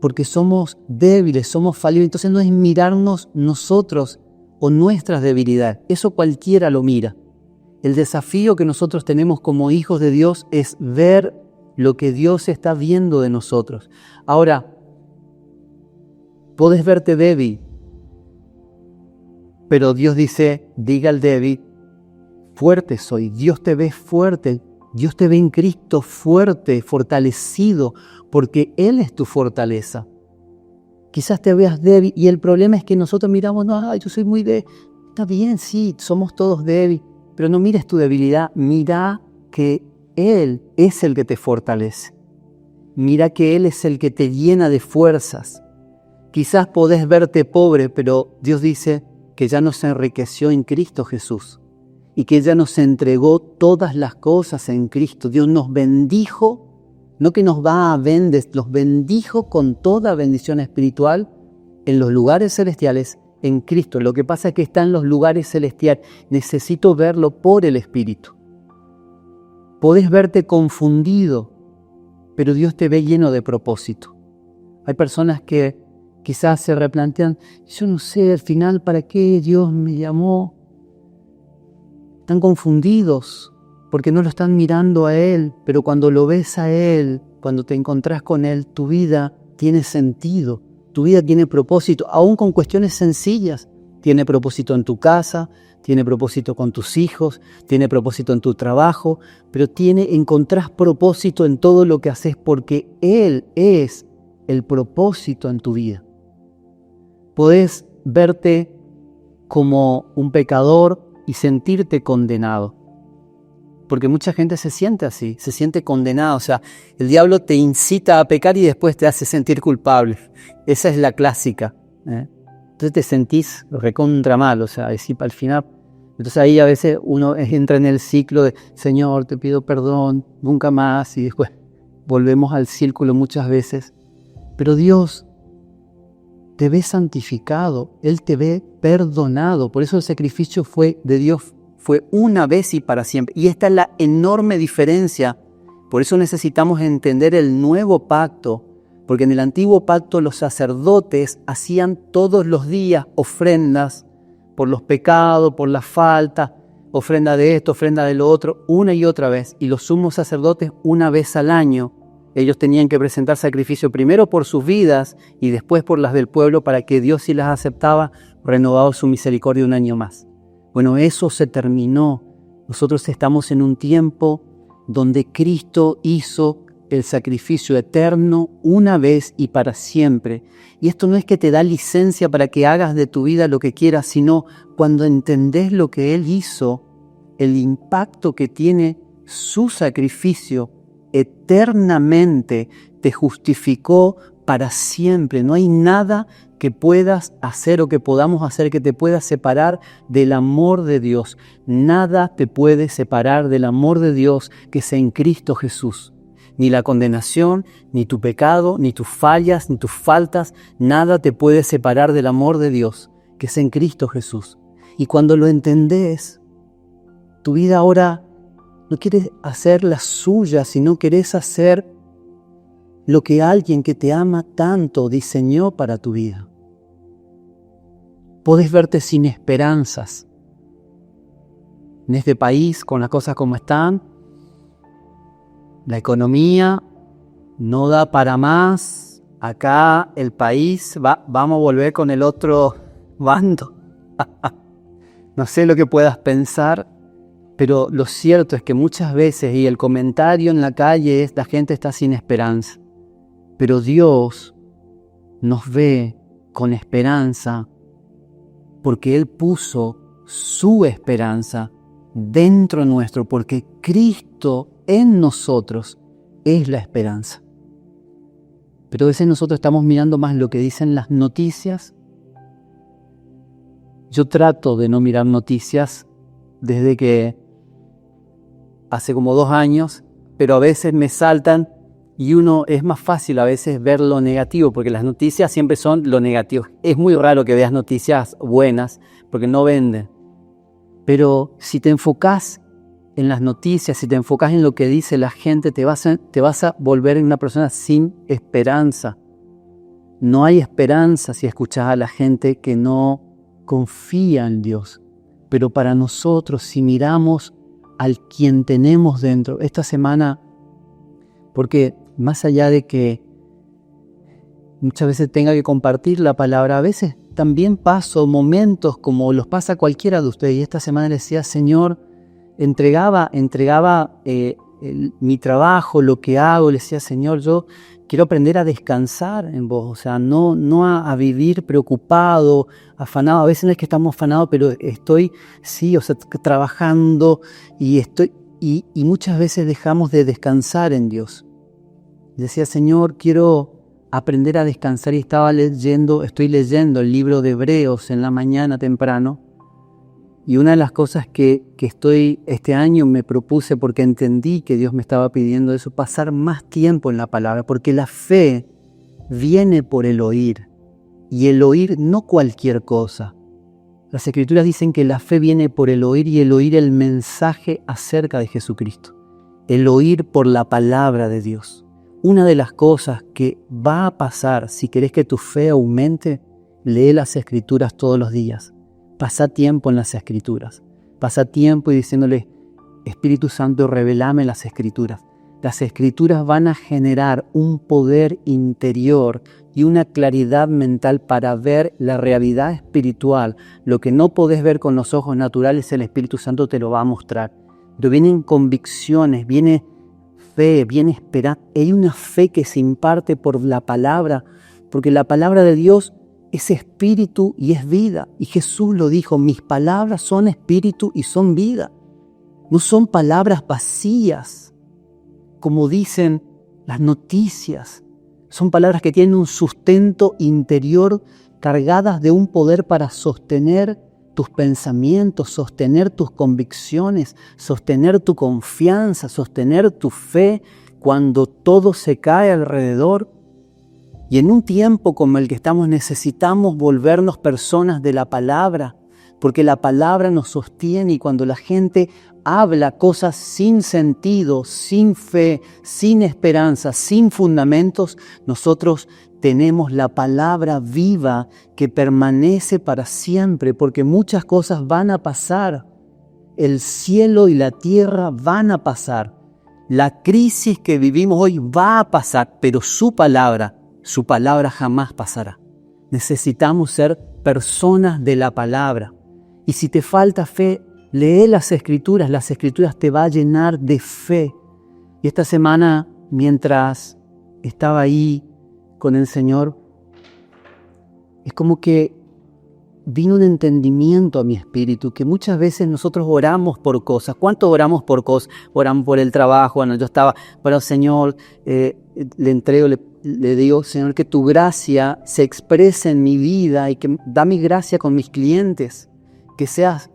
porque somos débiles, somos falibles. Entonces no es mirarnos nosotros o nuestras debilidades, eso cualquiera lo mira. El desafío que nosotros tenemos como hijos de Dios es ver lo que Dios está viendo de nosotros. Ahora, podés verte débil, pero Dios dice, diga al débil, fuerte soy. Dios te ve fuerte, Dios te ve en Cristo fuerte, fortalecido, porque Él es tu fortaleza. Quizás te veas débil y el problema es que nosotros miramos, no, yo soy muy débil. Está bien, sí, somos todos débiles, pero no mires tu debilidad, mira que Él es el que te fortalece. Mira que Él es el que te llena de fuerzas. Quizás podés verte pobre, pero Dios dice que ya nos enriqueció en Cristo Jesús y que ya nos entregó todas las cosas en Cristo. Dios nos bendijo, no que nos va a bendecir, los bendijo con toda bendición espiritual en los lugares celestiales en Cristo. Lo que pasa es que está en los lugares celestiales. Necesito verlo por el Espíritu. Podés verte confundido, pero Dios te ve lleno de propósito. Hay personas que quizás se replantean, yo no sé al final para qué Dios me llamó. Están confundidos porque no lo están mirando a Él, pero cuando lo ves a Él, cuando te encontrás con Él, tu vida tiene sentido, tu vida tiene propósito, aún con cuestiones sencillas. Tiene propósito en tu casa, tiene propósito con tus hijos, tiene propósito en tu trabajo, pero encontrás propósito en todo lo que haces porque Él es el propósito en tu vida. Podés verte como un pecador y sentirte condenado, porque mucha gente se siente así, se siente condenado. O sea, el diablo te incita a pecar y después te hace sentir culpable. Esa es la clásica, Entonces te sentís recontra mal, o sea, decir al final. Entonces ahí a veces uno entra en el ciclo de Señor, te pido perdón, nunca más, y después volvemos al círculo muchas veces. Pero Dios te ve santificado, Él te ve perdonado. Por eso el sacrificio de Dios fue una vez y para siempre. Y esta es la enorme diferencia. Por eso necesitamos entender el nuevo pacto, porque en el antiguo pacto los sacerdotes hacían todos los días ofrendas por los pecados, por la falta, ofrenda de esto, ofrenda de lo otro, una y otra vez. Y los sumos sacerdotes, una vez al año, ellos tenían que presentar sacrificio primero por sus vidas y después por las del pueblo, para que Dios, si las aceptaba, renovaba su misericordia un año más. Bueno, eso se terminó. Nosotros estamos en un tiempo donde Cristo hizo el sacrificio eterno una vez y para siempre. Y esto no es que te da licencia para que hagas de tu vida lo que quieras, sino cuando entendés lo que Él hizo, el impacto que tiene su sacrificio eternamente, te justificó para siempre. No hay nada que puedas hacer o que podamos hacer que te pueda separar del amor de Dios. Nada te puede separar del amor de Dios que es en Cristo Jesús. Ni la condenación, ni tu pecado, ni tus fallas, ni tus faltas, nada te puede separar del amor de Dios que es en Cristo Jesús. Y cuando lo entendés, tu vida ahora no quieres hacer la suya, sino querés hacer lo que alguien que te ama tanto diseñó para tu vida. Podés verte sin esperanzas en este país, con las cosas como están. La economía no da para más. Acá el país vamos a volver con el otro bando. No sé lo que puedas pensar, pero lo cierto es que muchas veces, y el comentario en la calle es, la gente está sin esperanza. Pero Dios nos ve con esperanza porque Él puso su esperanza dentro nuestro, porque Cristo en nosotros es la esperanza. Pero a veces nosotros estamos mirando más lo que dicen las noticias. Yo trato de no mirar noticias desde que hace como 2 años, pero a veces me saltan y es más fácil a veces ver lo negativo, porque las noticias siempre son lo negativo. Es muy raro que veas noticias buenas, porque no venden. Pero si te enfocás en las noticias, si te enfocás en lo que dice la gente, te vas a volver en una persona sin esperanza. No hay esperanza si escuchás a la gente que no confía en Dios. Pero para nosotros, si miramos al quien tenemos dentro, esta semana, porque más allá de que muchas veces tenga que compartir la palabra, a veces también paso momentos como los pasa cualquiera de ustedes. Y esta semana le decía, Señor, entregaba mi trabajo, lo que hago. Le decía, Señor, yo quiero aprender a descansar en vos. O sea, no a vivir preocupado, afanado. A veces no es que estamos afanados, pero estoy, sí, o sea, trabajando y muchas veces dejamos de descansar en Dios. Decía, Señor, quiero aprender a descansar, y estoy leyendo el libro de Hebreos en la mañana temprano. Y una de las cosas que este año me propuse, porque entendí que Dios me estaba pidiendo eso, pasar más tiempo en la palabra, porque la fe viene por el oír, y el oír no cualquier cosa. Las Escrituras dicen que la fe viene por el oír, y el oír el mensaje acerca de Jesucristo. El oír por la palabra de Dios. Una de las cosas que va a pasar si querés que tu fe aumente, lee las Escrituras todos los días. Pasa tiempo en las Escrituras. Pasa tiempo y diciéndole, Espíritu Santo, revelame las Escrituras. Las Escrituras van a generar un poder interior y una claridad mental para ver la realidad espiritual. Lo que no podés ver con los ojos naturales, el Espíritu Santo te lo va a mostrar. Pero vienen convicciones, viene fe, viene esperanza. Hay una fe que se imparte por la palabra, porque la palabra de Dios es espíritu y es vida. Y Jesús lo dijo, mis palabras son espíritu y son vida. No son palabras vacías, como dicen las noticias. Son palabras que tienen un sustento interior, cargadas de un poder para sostener tus pensamientos, sostener tus convicciones, sostener tu confianza, sostener tu fe cuando todo se cae alrededor. Y en un tiempo como el que estamos necesitamos volvernos personas de la palabra, porque la palabra nos sostiene, y cuando la gente habla cosas sin sentido, sin fe, sin esperanza, sin fundamentos, nosotros tenemos la palabra viva que permanece para siempre, porque muchas cosas van a pasar. El cielo y la tierra van a pasar. La crisis que vivimos hoy va a pasar, pero su palabra jamás pasará. Necesitamos ser personas de la palabra. Y si te falta fe, lee las Escrituras te va a llenar de fe. Y esta semana, mientras estaba ahí con el Señor, es como que vino un entendimiento a mi espíritu, que muchas veces nosotros oramos por cosas. ¿Cuánto oramos por cosas? Oramos por el trabajo. Bueno, yo estaba, bueno, Señor, le entrego, le digo, Señor, que tu gracia se exprese en mi vida y que dame gracia con mis clientes, que seas,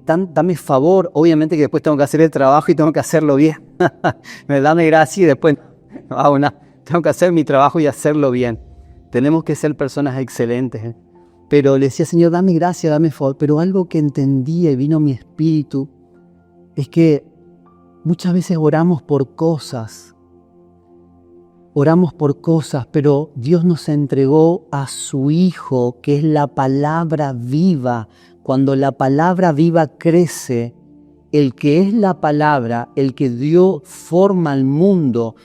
dame favor. Obviamente que después tengo que hacer el trabajo y tengo que hacerlo bien. Dame gracia y después tengo que hacer mi trabajo y hacerlo bien. Tenemos que ser personas excelentes, Pero le decía, Señor, dame gracia, dame favor. Pero algo que entendía y vino a mi espíritu es que muchas veces oramos por cosas, pero Dios nos entregó a su Hijo, que es la palabra viva. Cuando la palabra viva crece, el que es la palabra, el que dio forma al mundo,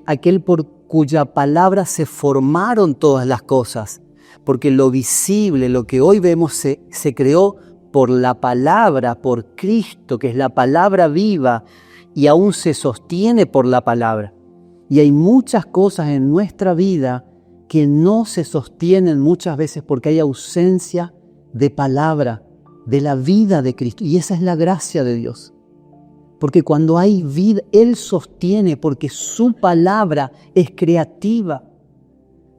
aquel por cuya palabra se formaron todas las cosas. Porque lo visible, lo que hoy vemos, se creó por la palabra, por Cristo, que es la palabra viva, y aún se sostiene por la palabra. Y hay muchas cosas en nuestra vida que no se sostienen muchas veces porque hay ausencia de palabra, de la vida de Cristo. Y esa es la gracia de Dios. Porque cuando hay vida, Él sostiene, porque su palabra es creativa.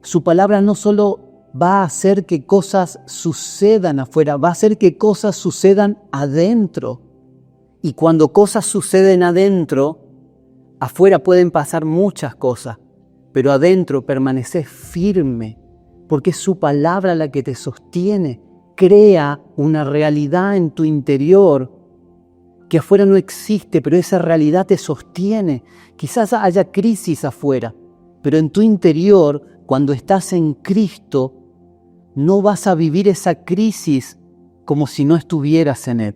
Su palabra no solo va a hacer que cosas sucedan afuera, va a hacer que cosas sucedan adentro. Y cuando cosas suceden adentro, afuera pueden pasar muchas cosas, pero adentro permaneces firme, porque es su palabra la que te sostiene, crea una realidad en tu interior que afuera no existe, pero esa realidad te sostiene. Quizás haya crisis afuera, pero en tu interior, cuando estás en Cristo, no vas a vivir esa crisis como si no estuvieras en Él.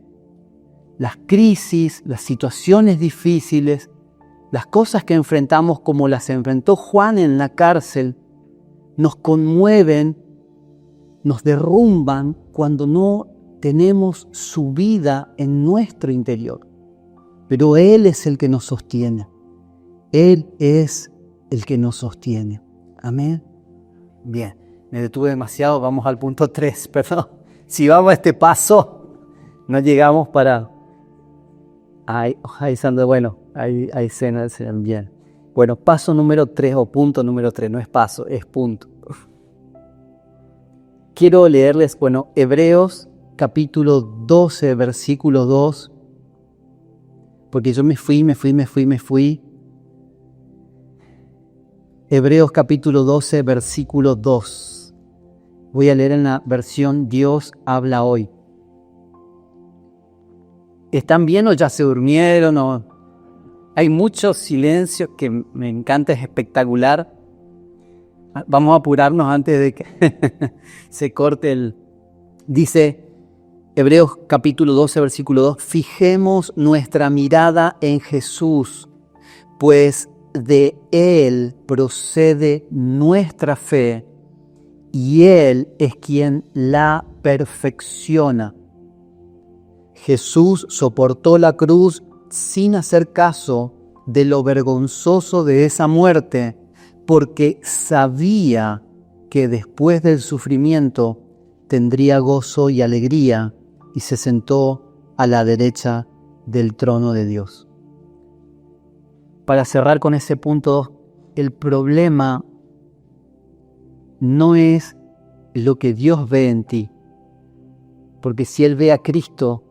Las crisis, las situaciones difíciles, las cosas que enfrentamos como las enfrentó Juan en la cárcel, nos conmueven, nos derrumban cuando no tenemos su vida en nuestro interior. Pero Él es el que nos sostiene. Él es el que nos sostiene. Amén. Bien. Me detuve demasiado, vamos al punto 3, perdón. Si vamos a este paso, no llegamos para... Ay, Sandra, bueno, hay escenas bien. Bueno, paso número 3 o punto número 3, no es paso, es punto. Quiero leerles, Hebreos capítulo 12, versículo 2, porque yo me fui. Hebreos capítulo 12, versículo 2. Voy a leer en la versión Dios habla hoy. ¿Están bien o ya se durmieron? Hay mucho silencio que me encanta, es espectacular. Vamos a apurarnos antes de que se corte Dice Hebreos capítulo 12, versículo 2, fijemos nuestra mirada en Jesús, pues de Él procede nuestra fe y Él es quien la perfecciona. Jesús soportó la cruz sin hacer caso de lo vergonzoso de esa muerte, porque sabía que después del sufrimiento tendría gozo y alegría, y se sentó a la derecha del trono de Dios. Para cerrar con ese punto, el problema no es lo que Dios ve en ti, porque si Él ve a Cristo,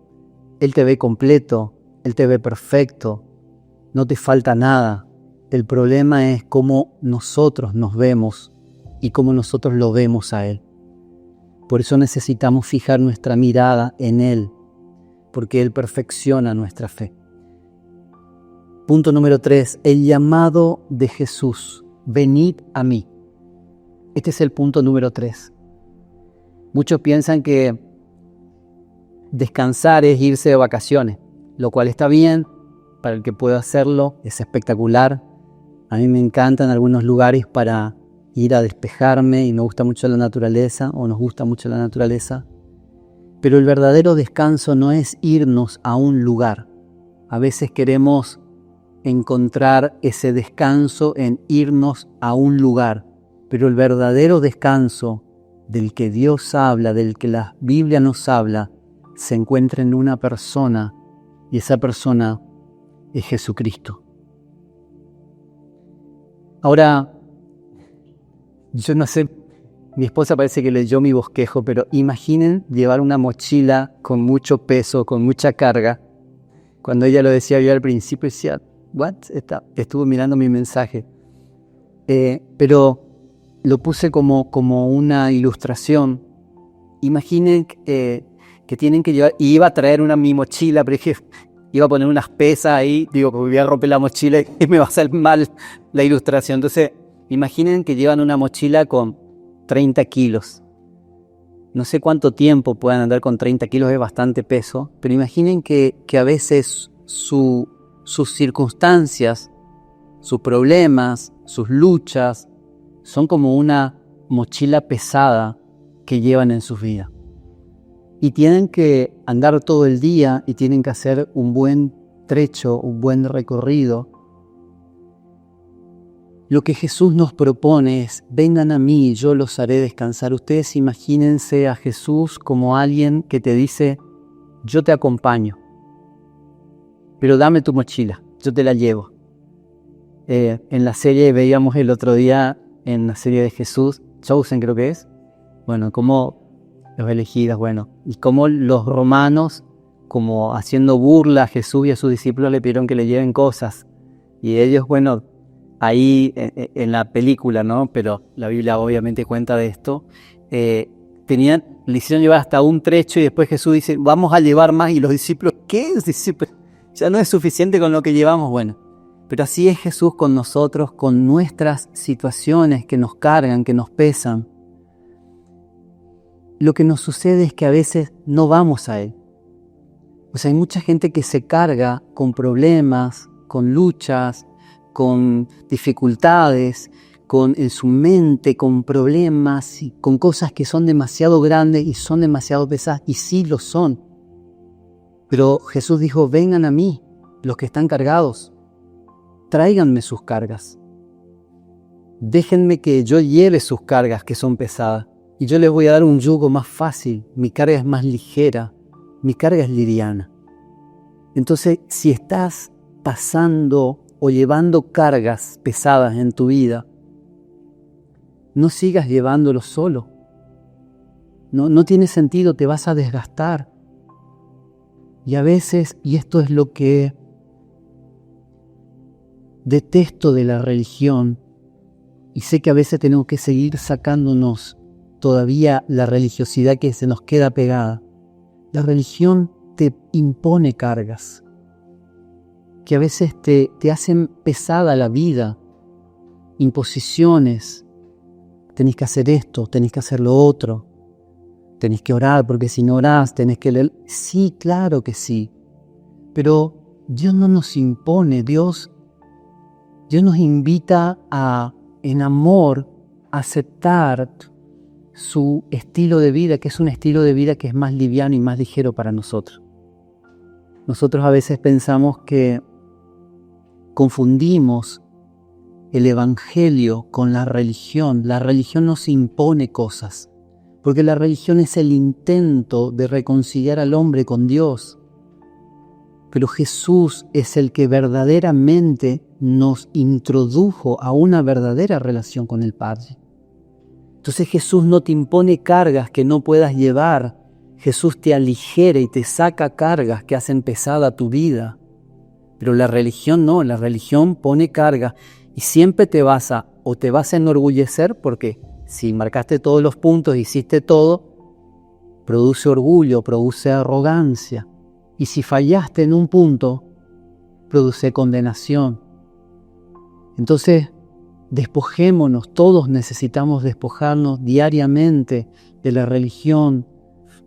Él te ve completo, Él te ve perfecto, no te falta nada. El problema es cómo nosotros nos vemos y cómo nosotros lo vemos a Él. Por eso necesitamos fijar nuestra mirada en Él, porque Él perfecciona nuestra fe. Punto número 3, el llamado de Jesús. Venid a mí. Este es el punto número 3. Muchos piensan que descansar es irse de vacaciones, lo cual está bien, para el que pueda hacerlo, es espectacular. A mí me encantan algunos lugares para ir a despejarme y me gusta mucho la naturaleza, o nos gusta mucho la naturaleza. Pero el verdadero descanso no es irnos a un lugar. A veces queremos encontrar ese descanso en irnos a un lugar, pero el verdadero descanso del que Dios habla, del que la Biblia nos habla, se encuentra en una persona, y esa persona es Jesucristo. Ahora, yo no sé, mi esposa parece que leyó mi bosquejo, pero imaginen llevar una mochila con mucho peso, con mucha carga. Cuando ella lo decía yo al principio decía, ¿what? Estuvo mirando mi mensaje. Pero lo puse como una ilustración. Imaginen que tienen que llevar, y iba a traer mi mochila, pero dije, iba a poner unas pesas ahí, digo, porque voy a romper la mochila y me va a hacer mal la ilustración. Entonces, imaginen que llevan una mochila con 30 kilos. No sé cuánto tiempo puedan andar con 30 kilos, es bastante peso, pero imaginen que a veces sus circunstancias, sus problemas, sus luchas, son como una mochila pesada que llevan en sus vidas. Y tienen que andar todo el día y tienen que hacer un buen trecho, un buen recorrido. Lo que Jesús nos propone es, vengan a mí y yo los haré descansar. Ustedes imagínense a Jesús como alguien que te dice, yo te acompaño, pero dame tu mochila, yo te la llevo. En la serie veíamos el otro día, en la serie de Jesús, Chosen creo que es, bueno, como los elegidos, bueno, y como los romanos, como haciendo burla a Jesús y a sus discípulos, le pidieron que le lleven cosas. Y ellos, bueno, ahí en la película, ¿no? Pero la Biblia obviamente cuenta de esto, le hicieron llevar hasta un trecho y después Jesús dice, vamos a llevar más. Y los discípulos, ¿qué? Ya no es suficiente con lo que llevamos, bueno. Pero así es Jesús con nosotros, con nuestras situaciones que nos cargan, que nos pesan. Lo que nos sucede es que a veces no vamos a Él. O sea, hay mucha gente que se carga con problemas, con luchas, con dificultades, en su mente, con problemas, y con cosas que son demasiado grandes y son demasiado pesadas, y sí lo son. Pero Jesús dijo, vengan a mí, los que están cargados, tráiganme sus cargas. Déjenme que yo lleve sus cargas que son pesadas. Y yo les voy a dar un yugo más fácil, mi carga es más ligera, mi carga es liviana. Entonces, si estás pasando o llevando cargas pesadas en tu vida, no sigas llevándolo solo. No tiene sentido, te vas a desgastar. Y a veces, y esto es lo que detesto de la religión, y sé que a veces tenemos que seguir sacándonos todavía la religiosidad que se nos queda pegada. La religión te impone cargas que a veces te hacen pesada la vida, imposiciones. Tenés que hacer esto, tenés que hacer lo otro, tenés que orar porque si no orás, tenés que leer. Sí, claro que sí, pero Dios no nos impone, Dios nos invita en amor a aceptar su estilo de vida, que es un estilo de vida que es más liviano y más ligero para nosotros. Nosotros a veces pensamos que confundimos el evangelio con la religión. La religión nos impone cosas, porque la religión es el intento de reconciliar al hombre con Dios. Pero Jesús es el que verdaderamente nos introdujo a una verdadera relación con el Padre. Entonces Jesús no te impone cargas que no puedas llevar. Jesús te aligera y te saca cargas que hacen pesada tu vida. Pero la religión no, la religión pone cargas y siempre te vas a enorgullecer porque si marcaste todos los puntos, hiciste todo, produce orgullo, produce arrogancia. Y si fallaste en un punto, produce condenación. Entonces, despojémonos, todos necesitamos despojarnos diariamente de la religión,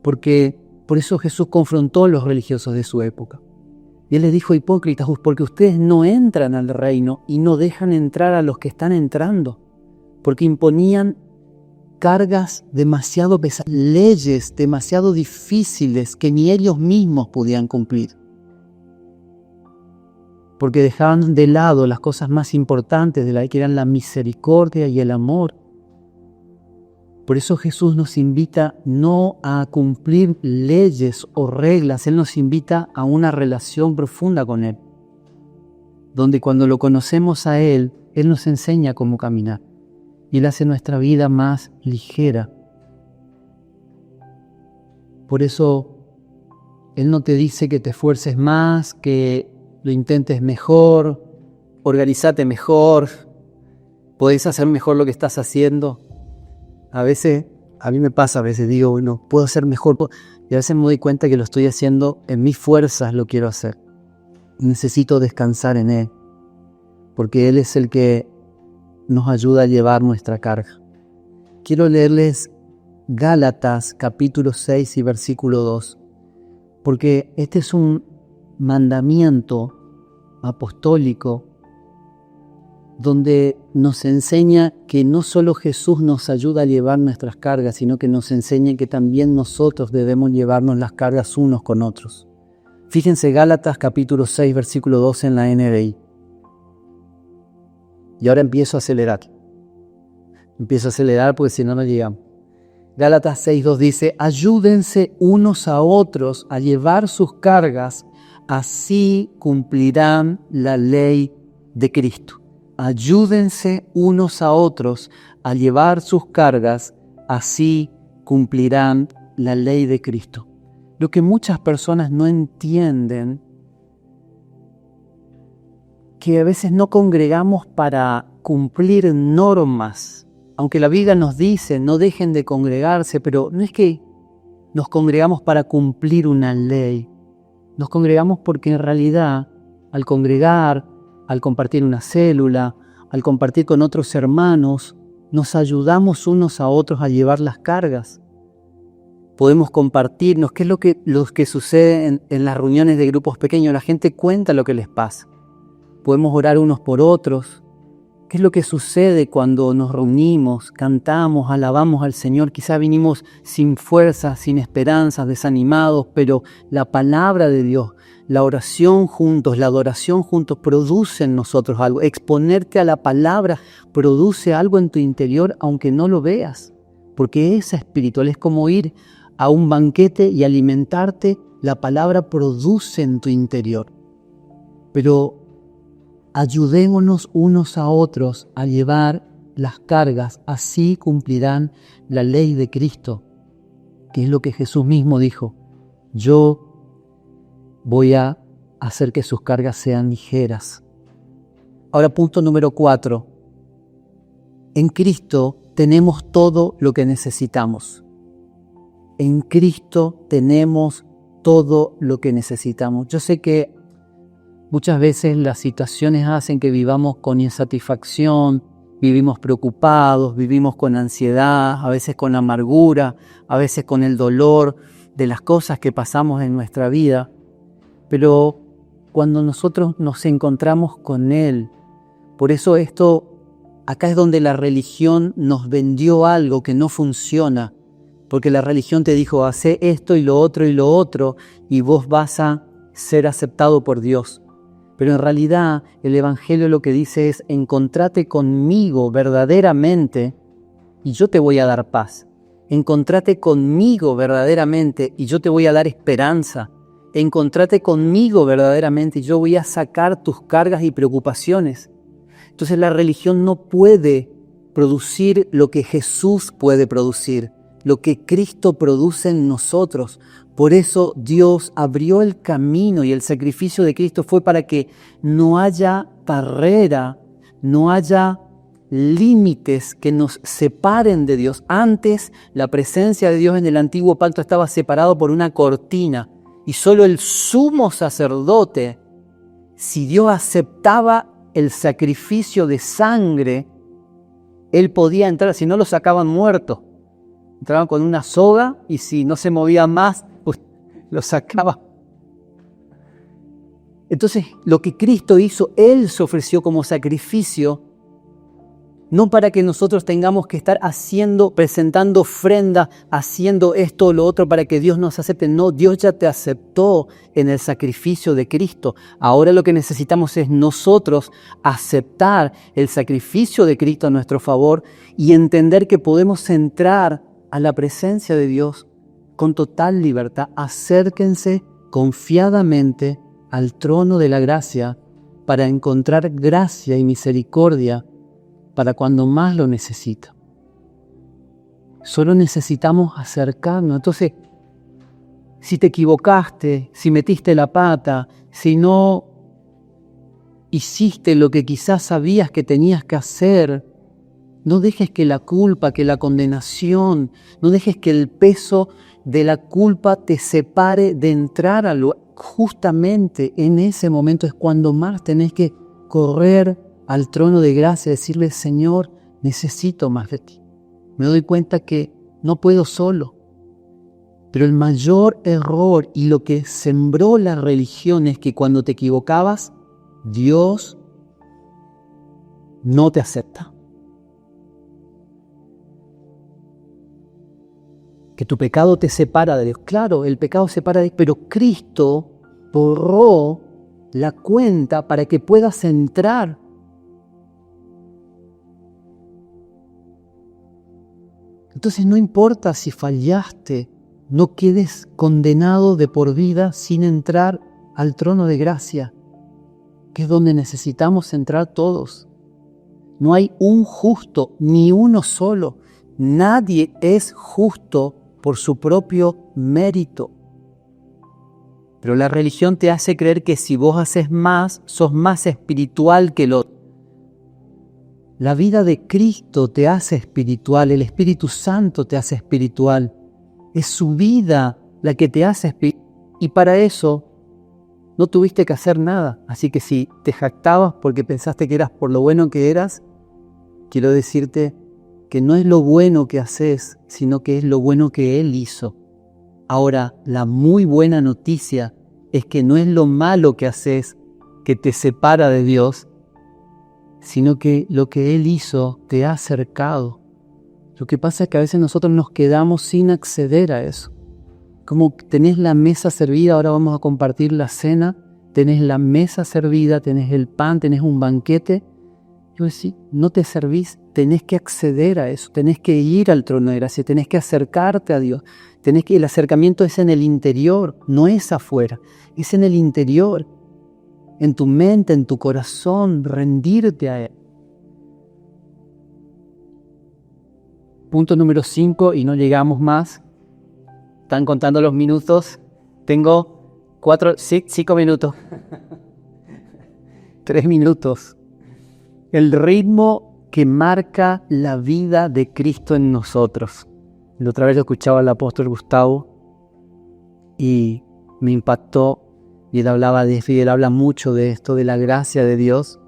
porque por eso Jesús confrontó a los religiosos de su época. Y Él les dijo: hipócritas, porque ustedes no entran al reino y no dejan entrar a los que están entrando, porque imponían cargas demasiado pesadas, leyes demasiado difíciles que ni ellos mismos podían cumplir, porque dejaban de lado las cosas más importantes de la que eran la misericordia y el amor. Por eso Jesús nos invita no a cumplir leyes o reglas, Él nos invita a una relación profunda con Él, donde cuando lo conocemos a Él, Él nos enseña cómo caminar y Él hace nuestra vida más ligera. Por eso Él no te dice que te esfuerces más, que lo intentes mejor, organízate mejor, podés hacer mejor lo que estás haciendo. A mí me pasa, a veces digo, bueno, puedo hacer mejor, y a veces me doy cuenta que lo estoy haciendo en mis fuerzas, lo quiero hacer. Necesito descansar en Él, porque Él es el que nos ayuda a llevar nuestra carga. Quiero leerles Gálatas capítulo 6 y versículo 2, porque este es un mandamiento apostólico donde nos enseña que no solo Jesús nos ayuda a llevar nuestras cargas, sino que nos enseña que también nosotros debemos llevarnos las cargas unos con otros. Fíjense Gálatas capítulo 6, versículo 2 en la NBI. Y ahora empiezo a acelerar. Porque si no, no llegamos. Gálatas 6:2 dice: ayúdense unos a otros a llevar sus cargas, así cumplirán la ley de Cristo. Ayúdense unos a otros a llevar sus cargas, así cumplirán la ley de Cristo. Lo que muchas personas no entienden, que a veces no congregamos para cumplir normas, aunque la Biblia nos dice no dejen de congregarse, pero no es que nos congregamos para cumplir una ley, nos congregamos porque en realidad al congregar, al compartir una célula, al compartir con otros hermanos, nos ayudamos unos a otros a llevar las cargas. Podemos compartirnos. ¿Qué es lo que sucede en las reuniones de grupos pequeños? La gente cuenta lo que les pasa. Podemos orar unos por otros. ¿Qué es lo que sucede cuando nos reunimos, cantamos, alabamos al Señor? Quizá vinimos sin fuerzas, sin esperanzas, desanimados, pero la palabra de Dios, la oración juntos, la adoración juntos produce en nosotros algo. Exponerte a la palabra produce algo en tu interior, aunque no lo veas, porque es espiritual. Es como ir a un banquete y alimentarte. La palabra produce en tu interior. Pero ayudémonos unos a otros a llevar las cargas, así cumplirán la ley de Cristo, que es lo que Jesús mismo dijo: yo voy a hacer que sus cargas sean ligeras. Ahora, punto número 4. En Cristo tenemos todo lo que necesitamos. En Cristo tenemos todo lo que necesitamos. Yo sé que muchas veces las situaciones hacen que vivamos con insatisfacción, vivimos preocupados, vivimos con ansiedad, a veces con amargura, a veces con el dolor de las cosas que pasamos en nuestra vida. Pero cuando nosotros nos encontramos con Él, por eso acá es donde la religión nos vendió algo que no funciona, porque la religión te dijo: hacé esto y lo otro, y vos vas a ser aceptado por Dios. Pero en realidad el Evangelio lo que dice es: encontrate conmigo verdaderamente y yo te voy a dar paz. Encontrate conmigo verdaderamente y yo te voy a dar esperanza. Encontrate conmigo verdaderamente y yo voy a sacar tus cargas y preocupaciones. Entonces la religión no puede producir lo que Jesús puede producir, lo que Cristo produce en nosotros. Por eso Dios abrió el camino y el sacrificio de Cristo fue para que no haya barrera, no haya límites que nos separen de Dios. Antes, la presencia de Dios en el antiguo pacto estaba separado por una cortina y solo el sumo sacerdote si Dios aceptaba el sacrificio de sangre, Él podía entrar, si no lo sacaban muerto. Entraban con una soga y si no se movía más, pues lo sacaba. Entonces, lo que Cristo hizo, Él se ofreció como sacrificio, no para que nosotros tengamos que estar presentando ofrenda, haciendo esto o lo otro para que Dios nos acepte. No, Dios ya te aceptó en el sacrificio de Cristo. Ahora lo que necesitamos es nosotros aceptar el sacrificio de Cristo a nuestro favor y entender que podemos entrar a la presencia de Dios con total libertad. Acérquense confiadamente al trono de la gracia para encontrar gracia y misericordia para cuando más lo necesita. Solo necesitamos acercarnos. Entonces, si te equivocaste, si metiste la pata, si no hiciste lo que quizás sabías que tenías que hacer, no dejes que la culpa, que la condenación, no dejes que el peso de la culpa te separe de entrar a lo. Justamente en ese momento es cuando más tenés que correr al trono de gracia, decirle: Señor, necesito más de ti. Me doy cuenta que no puedo solo. Pero el mayor error y lo que sembró la religión es que cuando te equivocabas, Dios no te acepta. Que tu pecado te separa de Dios. Claro, el pecado separa de Dios, pero Cristo borró la cuenta para que puedas entrar. Entonces no importa si fallaste, no quedes condenado de por vida sin entrar al trono de gracia, que es donde necesitamos entrar todos. No hay un justo, ni uno solo. Nadie es justo por su propio mérito. Pero la religión te hace creer que si vos haces más, sos más espiritual que el otro. La vida de Cristo te hace espiritual, el Espíritu Santo te hace espiritual. Es su vida la que te hace espiritual. Y para eso no tuviste que hacer nada. Así que si te jactabas porque pensaste que eras por lo bueno que eras, quiero decirte que no es lo bueno que haces, sino que es lo bueno que Él hizo. Ahora, la muy buena noticia es que no es lo malo que haces que te separa de Dios, sino que lo que Él hizo te ha acercado. Lo que pasa es que a veces nosotros nos quedamos sin acceder a eso. Como tenés la mesa servida, ahora vamos a compartir la cena, tenés la mesa servida, tenés el pan, tenés un banquete. Yo decía, no te servís, tenés que acceder a eso, tenés que ir al trono de gracia, tenés que acercarte a Dios. El acercamiento es en el interior, no es afuera, es en el interior. En tu mente, en tu corazón, rendirte a Él. Punto número 5, y no llegamos más. Están contando los minutos. Tengo 5 minutos. 3 minutos. El ritmo que marca la vida de Cristo en nosotros. La otra vez yo escuchaba al apóstol Gustavo y me impactó. Y él hablaba de esto, y él habla mucho de esto, de la gracia de Dios.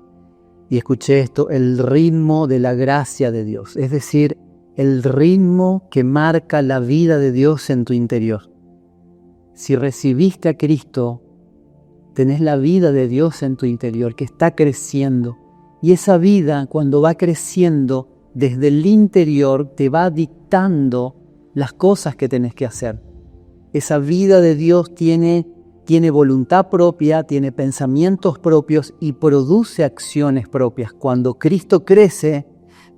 Y escuché esto, el ritmo de la gracia de Dios. Es decir, el ritmo que marca la vida de Dios en tu interior. Si recibiste a Cristo, tenés la vida de Dios en tu interior, que está creciendo. Y esa vida, cuando va creciendo, desde el interior, te va dictando las cosas que tenés que hacer. Esa vida de Dios tiene voluntad propia, tiene pensamientos propios y produce acciones propias. Cuando Cristo crece,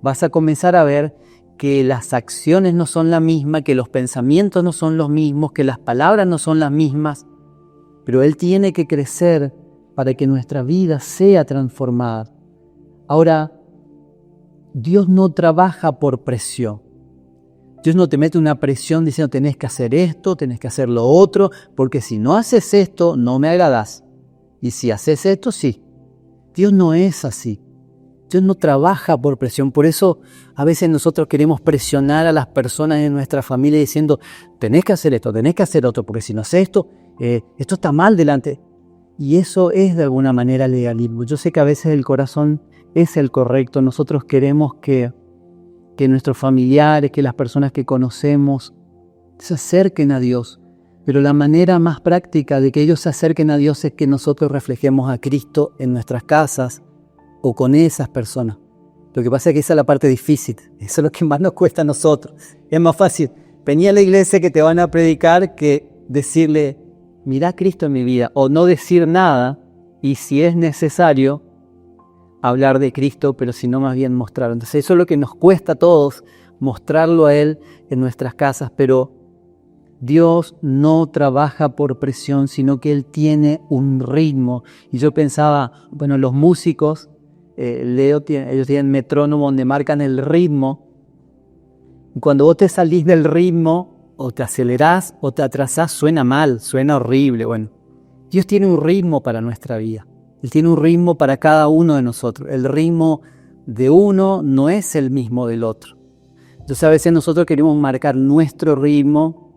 vas a comenzar a ver que las acciones no son las mismas, que los pensamientos no son los mismos, que las palabras no son las mismas, pero Él tiene que crecer para que nuestra vida sea transformada. Ahora, Dios no trabaja por presión. Dios no te mete una presión diciendo tenés que hacer esto, tenés que hacer lo otro, porque si no haces esto, no me agradás. Y si haces esto, sí. Dios no es así. Dios no trabaja por presión. Por eso a veces nosotros queremos presionar a las personas de nuestra familia diciendo tenés que hacer esto, tenés que hacer otro, porque si no haces esto, esto está mal delante. Y eso es de alguna manera legalismo. Yo sé que a veces el corazón es el correcto. Nosotros queremos que nuestros familiares, que las personas que conocemos se acerquen a Dios. Pero la manera más práctica de que ellos se acerquen a Dios es que nosotros reflejemos a Cristo en nuestras casas o con esas personas. Lo que pasa es que esa es la parte difícil. Eso es lo que más nos cuesta a nosotros. Es más fácil venir a la iglesia que te van a predicar que decirle, mirá a Cristo en mi vida, o no decir nada, y si es necesario, hablar de Cristo, pero si no, más bien mostrarlo. Entonces eso es lo que nos cuesta a todos, mostrarlo a Él en nuestras casas, pero Dios no trabaja por presión, sino que Él tiene un ritmo. Y yo pensaba, bueno, los músicos, ellos tienen metrónomo donde marcan el ritmo. Y cuando vos te salís del ritmo, o te acelerás o te atrasás, suena mal, suena horrible. Bueno, Dios tiene un ritmo para nuestra vida. Él tiene un ritmo para cada uno de nosotros. El ritmo de uno no es el mismo del otro. Entonces a veces nosotros queremos marcar nuestro ritmo.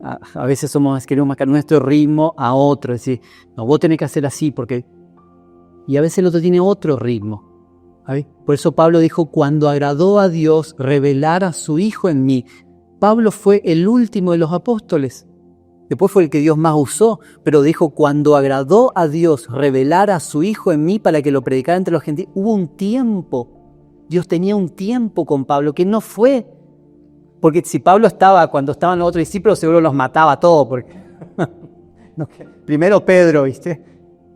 A veces queremos marcar nuestro ritmo a otro. Es decir, no, vos tenés que hacer así porque... Y a veces el otro tiene otro ritmo. ¿Sabes? Por eso Pablo dijo, cuando agradó a Dios revelar a su Hijo en mí. Pablo fue el último de los apóstoles. Después fue el que Dios más usó, pero dijo, cuando agradó a Dios revelar a su Hijo en mí para que lo predicara entre los gentiles, hubo un tiempo. Dios tenía un tiempo con Pablo que no fue. Porque si Pablo cuando estaban los otros discípulos, seguro los mataba a todos. Porque primero Pedro, ¿viste?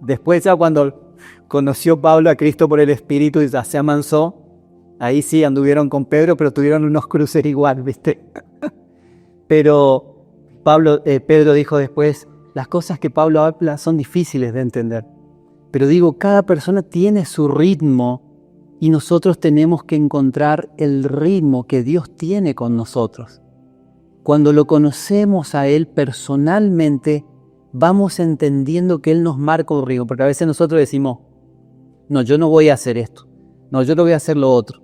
Después ya cuando conoció Pablo a Cristo por el Espíritu y ya se amansó, ahí sí anduvieron con Pedro, pero tuvieron unos cruces igual, ¿viste? Pero Pedro dijo después, las cosas que Pablo habla son difíciles de entender. Pero digo, cada persona tiene su ritmo y nosotros tenemos que encontrar el ritmo que Dios tiene con nosotros. Cuando lo conocemos a Él personalmente, vamos entendiendo que Él nos marca un ritmo. Porque a veces nosotros decimos, no, yo no voy a hacer esto. No, yo no voy a hacer lo otro.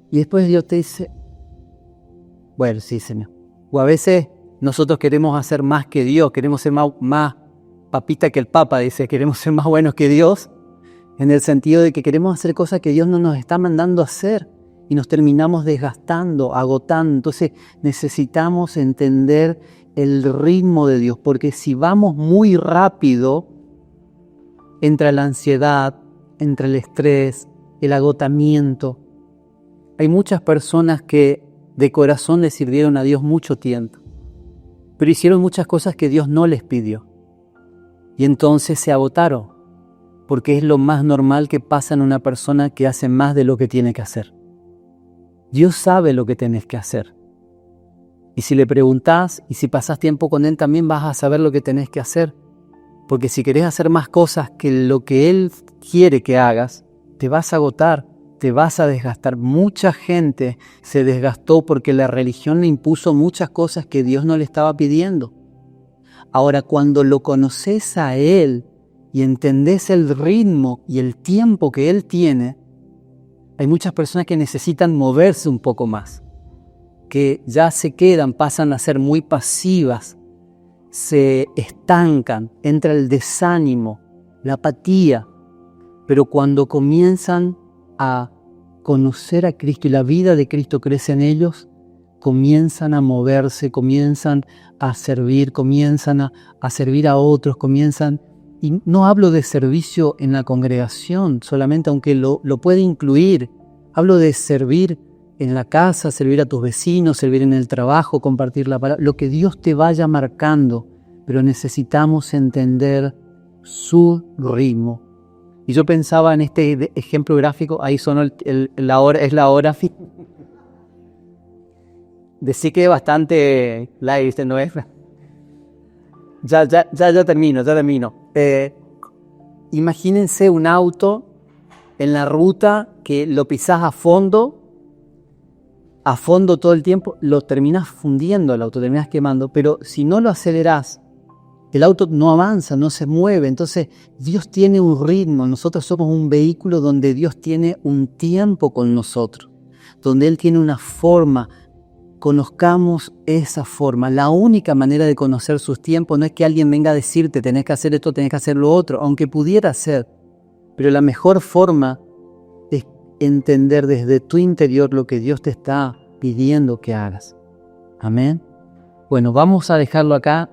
Y después Dios te dice, bueno, sí, Señor. O a veces nosotros queremos hacer más que Dios, queremos ser más papita que el Papa, dice, queremos ser más buenos que Dios, en el sentido de que queremos hacer cosas que Dios no nos está mandando a hacer y nos terminamos desgastando, agotando. Entonces necesitamos entender el ritmo de Dios, porque si vamos muy rápido, entra la ansiedad, entra el estrés, el agotamiento. Hay muchas personas que de corazón le sirvieron a Dios mucho tiempo, pero hicieron muchas cosas que Dios no les pidió. Y entonces se agotaron, porque es lo más normal que pasa en una persona que hace más de lo que tiene que hacer. Dios sabe lo que tenés que hacer. Y si le preguntás y si pasás tiempo con Él, también vas a saber lo que tenés que hacer. Porque si querés hacer más cosas que lo que Él quiere que hagas, te vas a agotar, te vas a desgastar. Mucha gente se desgastó porque la religión le impuso muchas cosas que Dios no le estaba pidiendo. Ahora, cuando lo conoces a Él y entendés el ritmo y el tiempo que Él tiene, hay muchas personas que necesitan moverse un poco más, que ya se quedan, pasan a ser muy pasivas, se estancan, entra el desánimo, la apatía. Pero cuando comienzan a conocer a Cristo y la vida de Cristo crece en ellos, comienzan a moverse, comienzan a servir, comienzan a servir a otros, y no hablo de servicio en la congregación solamente, aunque lo puede incluir. Hablo de servir en la casa, servir a tus vecinos, servir en el trabajo, compartir la palabra, lo que Dios te vaya marcando, pero necesitamos entender su ritmo. Y yo pensaba en este ejemplo gráfico, ahí sonó la hora, es la hora. Decí que es bastante live, ¿no es? Ya termino. Imagínense un auto en la ruta que lo pisás a fondo todo el tiempo, lo terminás fundiendo el auto, terminás quemando, pero si no lo acelerás, el auto no avanza, no se mueve. Entonces Dios tiene un ritmo, nosotros somos un vehículo donde Dios tiene un tiempo con nosotros, donde Él tiene una forma. conozcamos esa forma. La única manera de conocer sus tiempos no es que alguien venga a decirte tenés que hacer esto, tenés que hacer lo otro, aunque pudiera ser. Pero la mejor forma es entender desde tu interior lo que Dios te está pidiendo que hagas. Amén. Bueno, vamos a dejarlo acá.